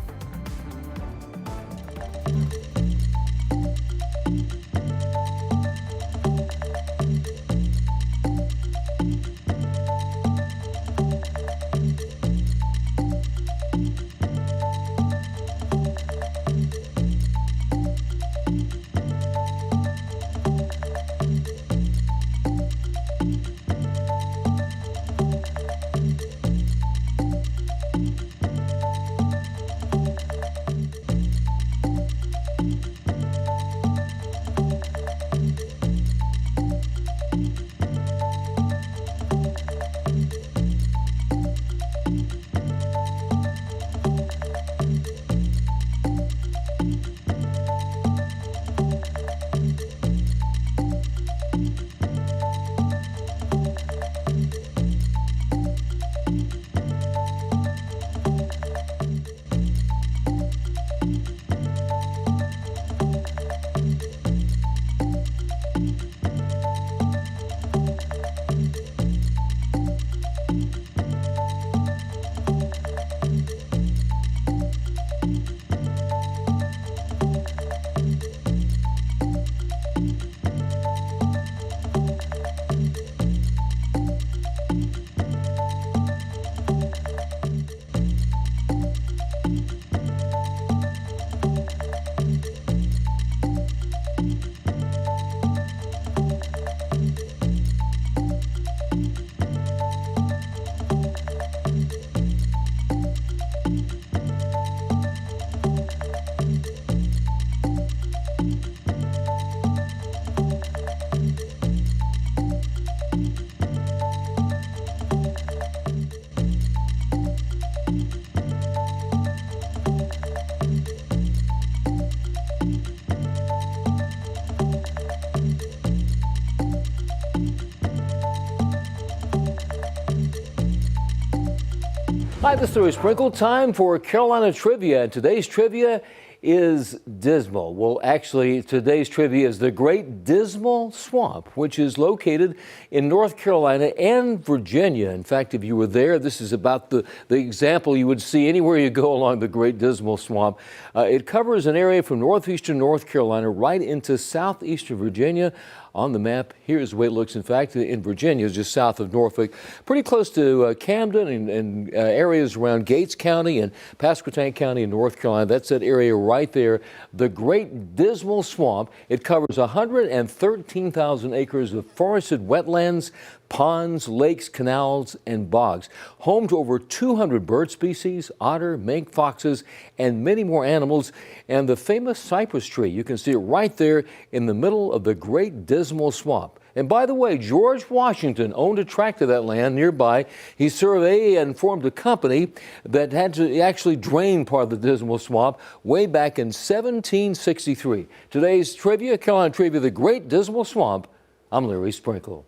Hi, this is Larry Sprinkle. Time for Carolina Trivia. And today's trivia is dismal. Well, actually, today's trivia is the Great Dismal Swamp, which is located in North Carolina and Virginia. In fact, if you were there, this is about the example you would see anywhere you go along the Great Dismal Swamp. It covers an area from northeastern North Carolina right into southeastern Virginia. On the map, here's the way it looks. In fact, in Virginia, just south of Norfolk, pretty close to Camden and areas around Gates County and Pasquotank County in North Carolina. That's that area right there, the Great Dismal Swamp. It covers 113,000 acres of forested wetlands, ponds, lakes, canals, and bogs. Home to over 200 bird species, otter, mink, foxes, and many more animals. And the famous cypress tree, you can see it right there in the middle of the Great Dismal Swamp. And by the way, George Washington owned a tract of that land nearby. He surveyed and formed a company that had to actually drain part of the Dismal Swamp way back in 1763. Today's trivia, Carolina Trivia, the Great Dismal Swamp. I'm Larry Sprinkle.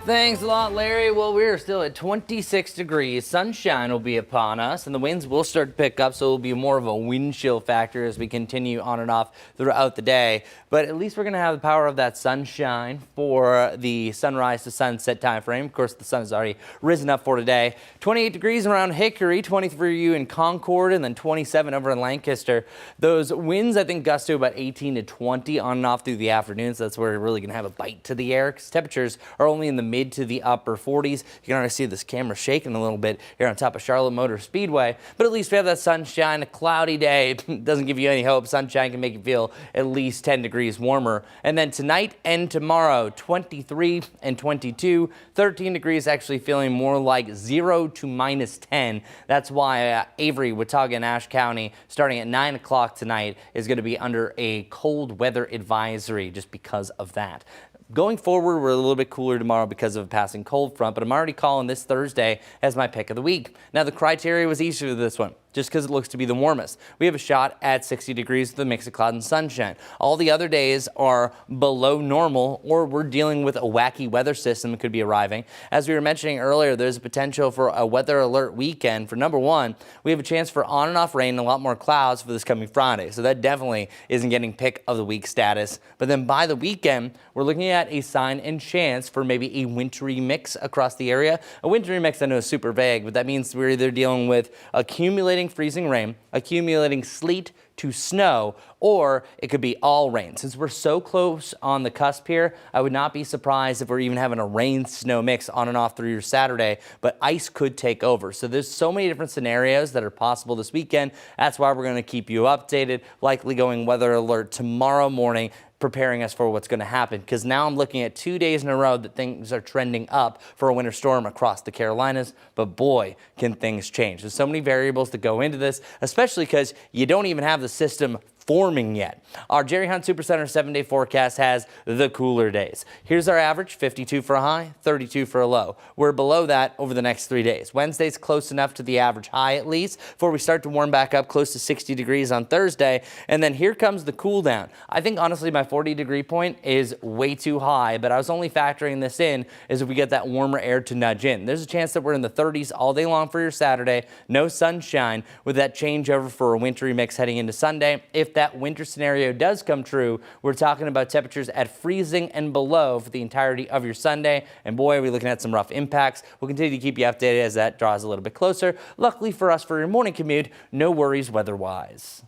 Thanks a lot, Larry. Well, we're still at 26 degrees. Sunshine will be upon us, and the winds will start to pick up, so it will be more of a wind chill factor as we continue on and off throughout the day. But at least we're going to have the power of that sunshine for the sunrise to sunset time frame. Of course, the sun has already risen up for today. 28 degrees around Hickory, 23 for you in Concord, and then 27 over in Lancaster. Those winds, I think, gust to about 18 to 20 on and off through the afternoon, so that's where we're really going to have a bite to the air, because temperatures are only in the mid to the upper 40s. You can already see this camera shaking a little bit here on top of Charlotte Motor Speedway, but at least we have that sunshine. A cloudy day doesn't give you any hope. Sunshine can make you feel at least 10 degrees warmer. And then tonight and tomorrow, 23 and 22, 13 degrees, actually feeling more like 0 to -10. That's why Avery, Watauga, and Ashe County, starting at 9 o'clock tonight, is going to be under a cold weather advisory just because of that. Going forward, we're a little bit cooler tomorrow because of a passing cold front, but I'm already calling this Thursday as my pick of the week. Now, the criteria was easier for this one, just because it looks to be the warmest. We have a shot at 60 degrees with a mix of cloud and sunshine. All the other days are below normal, or we're dealing with a wacky weather system that could be arriving. As we were mentioning earlier, there's a potential for a weather alert weekend. For number one, we have a chance for on and off rain and a lot more clouds for this coming Friday. So that definitely isn't getting pick of the week status. But then by the weekend, we're looking at a sign and chance for maybe a wintry mix across the area. A wintry mix, I know, is super vague, but that means we're either dealing with accumulating freezing rain, accumulating sleet to snow, or it could be all rain. Since we're so close on the cusp here, I would not be surprised if we're even having a rain-snow mix on and off through your Saturday, but ice could take over. So there's so many different scenarios that are possible this weekend. That's why we're going to keep you updated, likely going weather alert tomorrow morning, preparing us for what's going to happen, because now I'm looking at 2 days in a row that things are trending up for a winter storm across the Carolinas, but boy, can things change. There's so many variables that go into this, especially because you don't even have the system forming yet. Our Jerry Hunt Supercenter 7-day forecast has the cooler days. Here's our average: 52 for a high, 32 for a low. We're below that over the next 3 days. Wednesday's close enough to the average high at least before we start to warm back up close to 60 degrees on Thursday. And then here comes the cool down. I think honestly my 40-degree point is way too high, but I was only factoring this in as if we get that warmer air to nudge in. There's a chance that we're in the 30s all day long for your Saturday. No sunshine with that changeover for a wintry mix heading into Sunday. If that winter scenario does come true, we're talking about temperatures at freezing and below for the entirety of your Sunday. And boy, are we looking at some rough impacts. We'll continue to keep you updated as that draws a little bit closer. Luckily for us, for your morning commute, no worries weather-wise.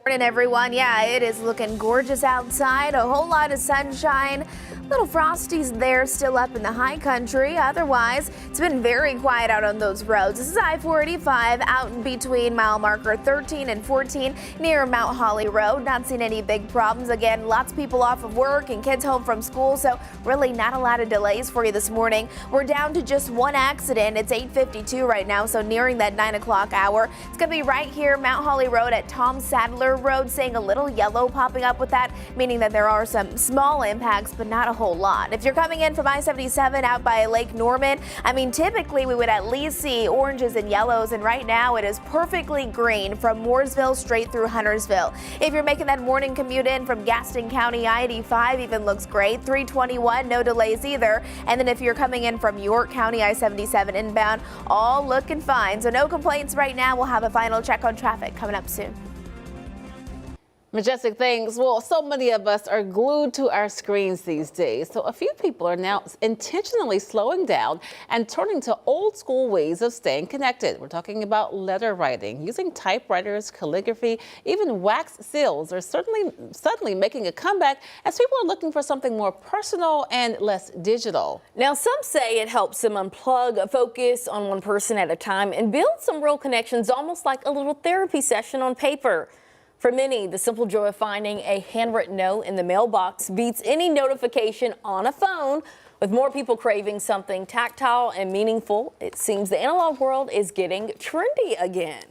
Morning, everyone. Yeah, it is looking gorgeous outside. A whole lot of sunshine. Little frosties there still up in the high country. Otherwise, it's been very quiet out on those roads. This is I-485 out in between mile marker 13 and 14 near Mount Holly Road. Not seeing any big problems. Again, lots of people off of work and kids home from school, so really not a lot of delays for you this morning. We're down to just one accident. It's 8:52 right now, so nearing that 9 o'clock hour. It's going to be right here, Mount Holly Road at Tom Sadler road, seeing a little yellow popping up with that, meaning that there are some small impacts, but not a whole lot. If you're coming in from I-77 out by Lake Norman, I mean, typically we would at least see oranges and yellows, and right now it is perfectly green from Mooresville straight through Huntersville. If you're making that morning commute in from Gaston County, I-85 even looks great. 321, no delays either. And then if you're coming in from York County, I-77 inbound, all looking fine. So no complaints right now. We'll have a final check on traffic coming up soon. Majestic, thanks. Well, so many of us are glued to our screens these days. So a few people are now intentionally slowing down and turning to old school ways of staying connected. We're talking about letter writing, using typewriters, calligraphy, even wax seals are suddenly making a comeback as people are looking for something more personal and less digital. Now, some say it helps them unplug, focus on one person at a time, and build some real connections, almost like a little therapy session on paper. For many, the simple joy of finding a handwritten note in the mailbox beats any notification on a phone. With more people craving something tactile and meaningful, it seems the analog world is getting trendy again.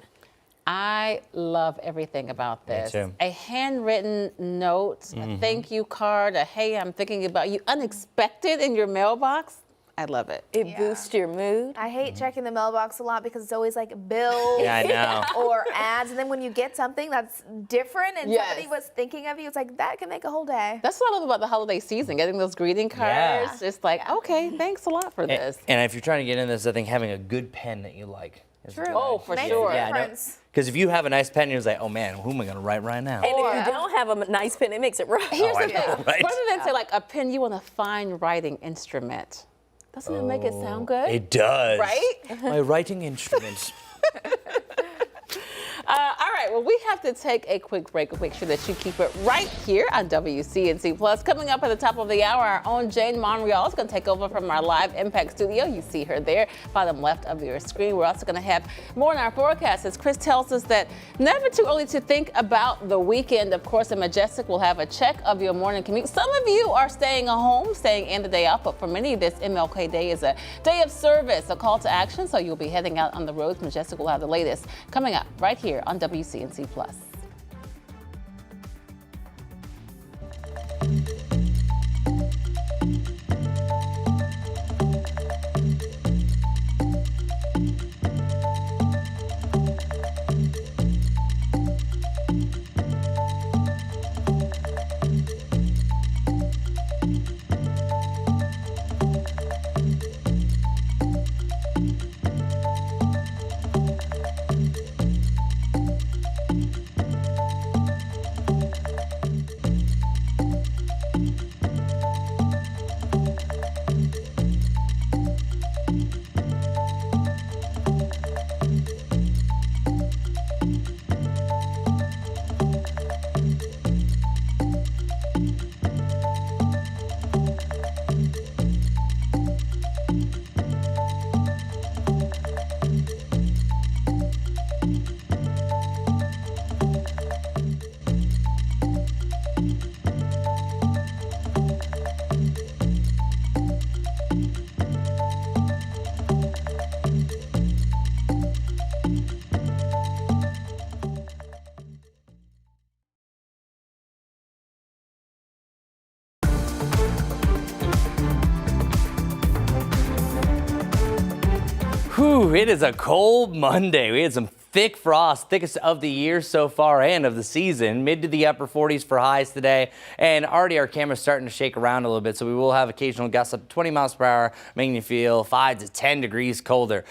I love everything about this. Me too. A handwritten note, a thank you card, a hey, I'm thinking about you, unexpected in your mailbox. I love it. It boosts your mood. I hate checking the mailbox a lot because it's always like bills Yeah, I know. or ads. And then when you get something that's different and somebody was thinking of you, it's like that can make a whole day. That's what I love about the holiday season, getting those greeting cards. It's like, okay, thanks a lot for this. And if you're trying to get in this, I think having a good pen that you like is True. good. Oh, for Makes sure. a Yeah, difference. because if you have a nice pen, you're just like, oh man, who am I going to write right now? And if you don't have a nice pen, it makes it rough. Here's I the know, thing. right? Rather than say like a pen, you want a fine writing instrument. Doesn't it make it sound good? It does. Right? My writing instruments. All right, well, we have to take a quick break. Make sure that you keep it right here on WCNC Plus. Coming up at the top of the hour, our own Jane Monreal is going to take over from our live Impact studio. You see her there, bottom left of your screen. We're also going to have more in our forecast as Chris tells us that never too early to think about the weekend. Of course, in Majestic, we'll have a check of your morning commute. Some of you are staying at home, staying in the day out, but for many, this MLK Day is a day of service, a call to action. So you'll be heading out on the roads. Majestic will have the latest coming up right here on WCNC Plus. Whew, it is a cold Monday. We had some thick frost, thickest of the year so far and of the season. Mid to the upper 40s for highs today. And already our camera's starting to shake around a little bit, so we will have occasional gusts up to 20 miles per hour, making you feel 5 to 10 degrees colder.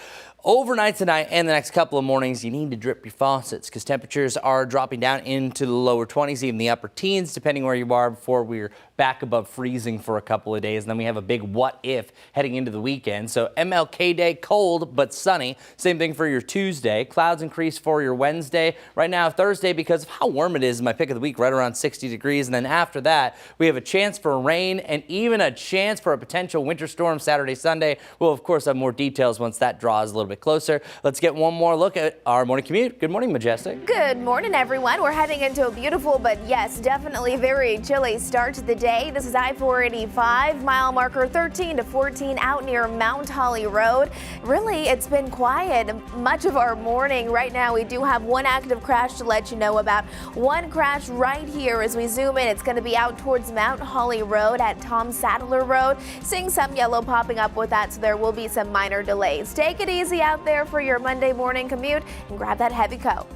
Overnight tonight and the next couple of mornings, you need to drip your faucets because temperatures are dropping down into the lower 20s, even the upper teens, depending where you are, before we're back above freezing for a couple of days. And then we have a big what if heading into the weekend. So MLK Day, cold but sunny. Same thing for your Tuesday. Clouds increase for your Wednesday. Right now, Thursday, because of how warm it is, my pick of the week, right around 60 degrees. And then after that, we have a chance for rain and even a chance for a potential winter storm Saturday, Sunday. We'll, of course, have more details once that draws a little little bit closer. Let's get one more look at our morning commute. Good morning, Majestic. Good morning, everyone. We're heading into a beautiful, but yes, definitely very chilly start to the day. This is I-485, mile marker 13 to 14 out near Mount Holly Road. Really, it's been quiet much of our morning. Right now, we do have one active crash to let you know about. One crash right here as we zoom in. It's going to be out towards Mount Holly Road at Tom Sadler Road. Seeing some yellow popping up with that, so there will be some minor delays. Take it easy out there for your Monday morning commute and grab that heavy coat.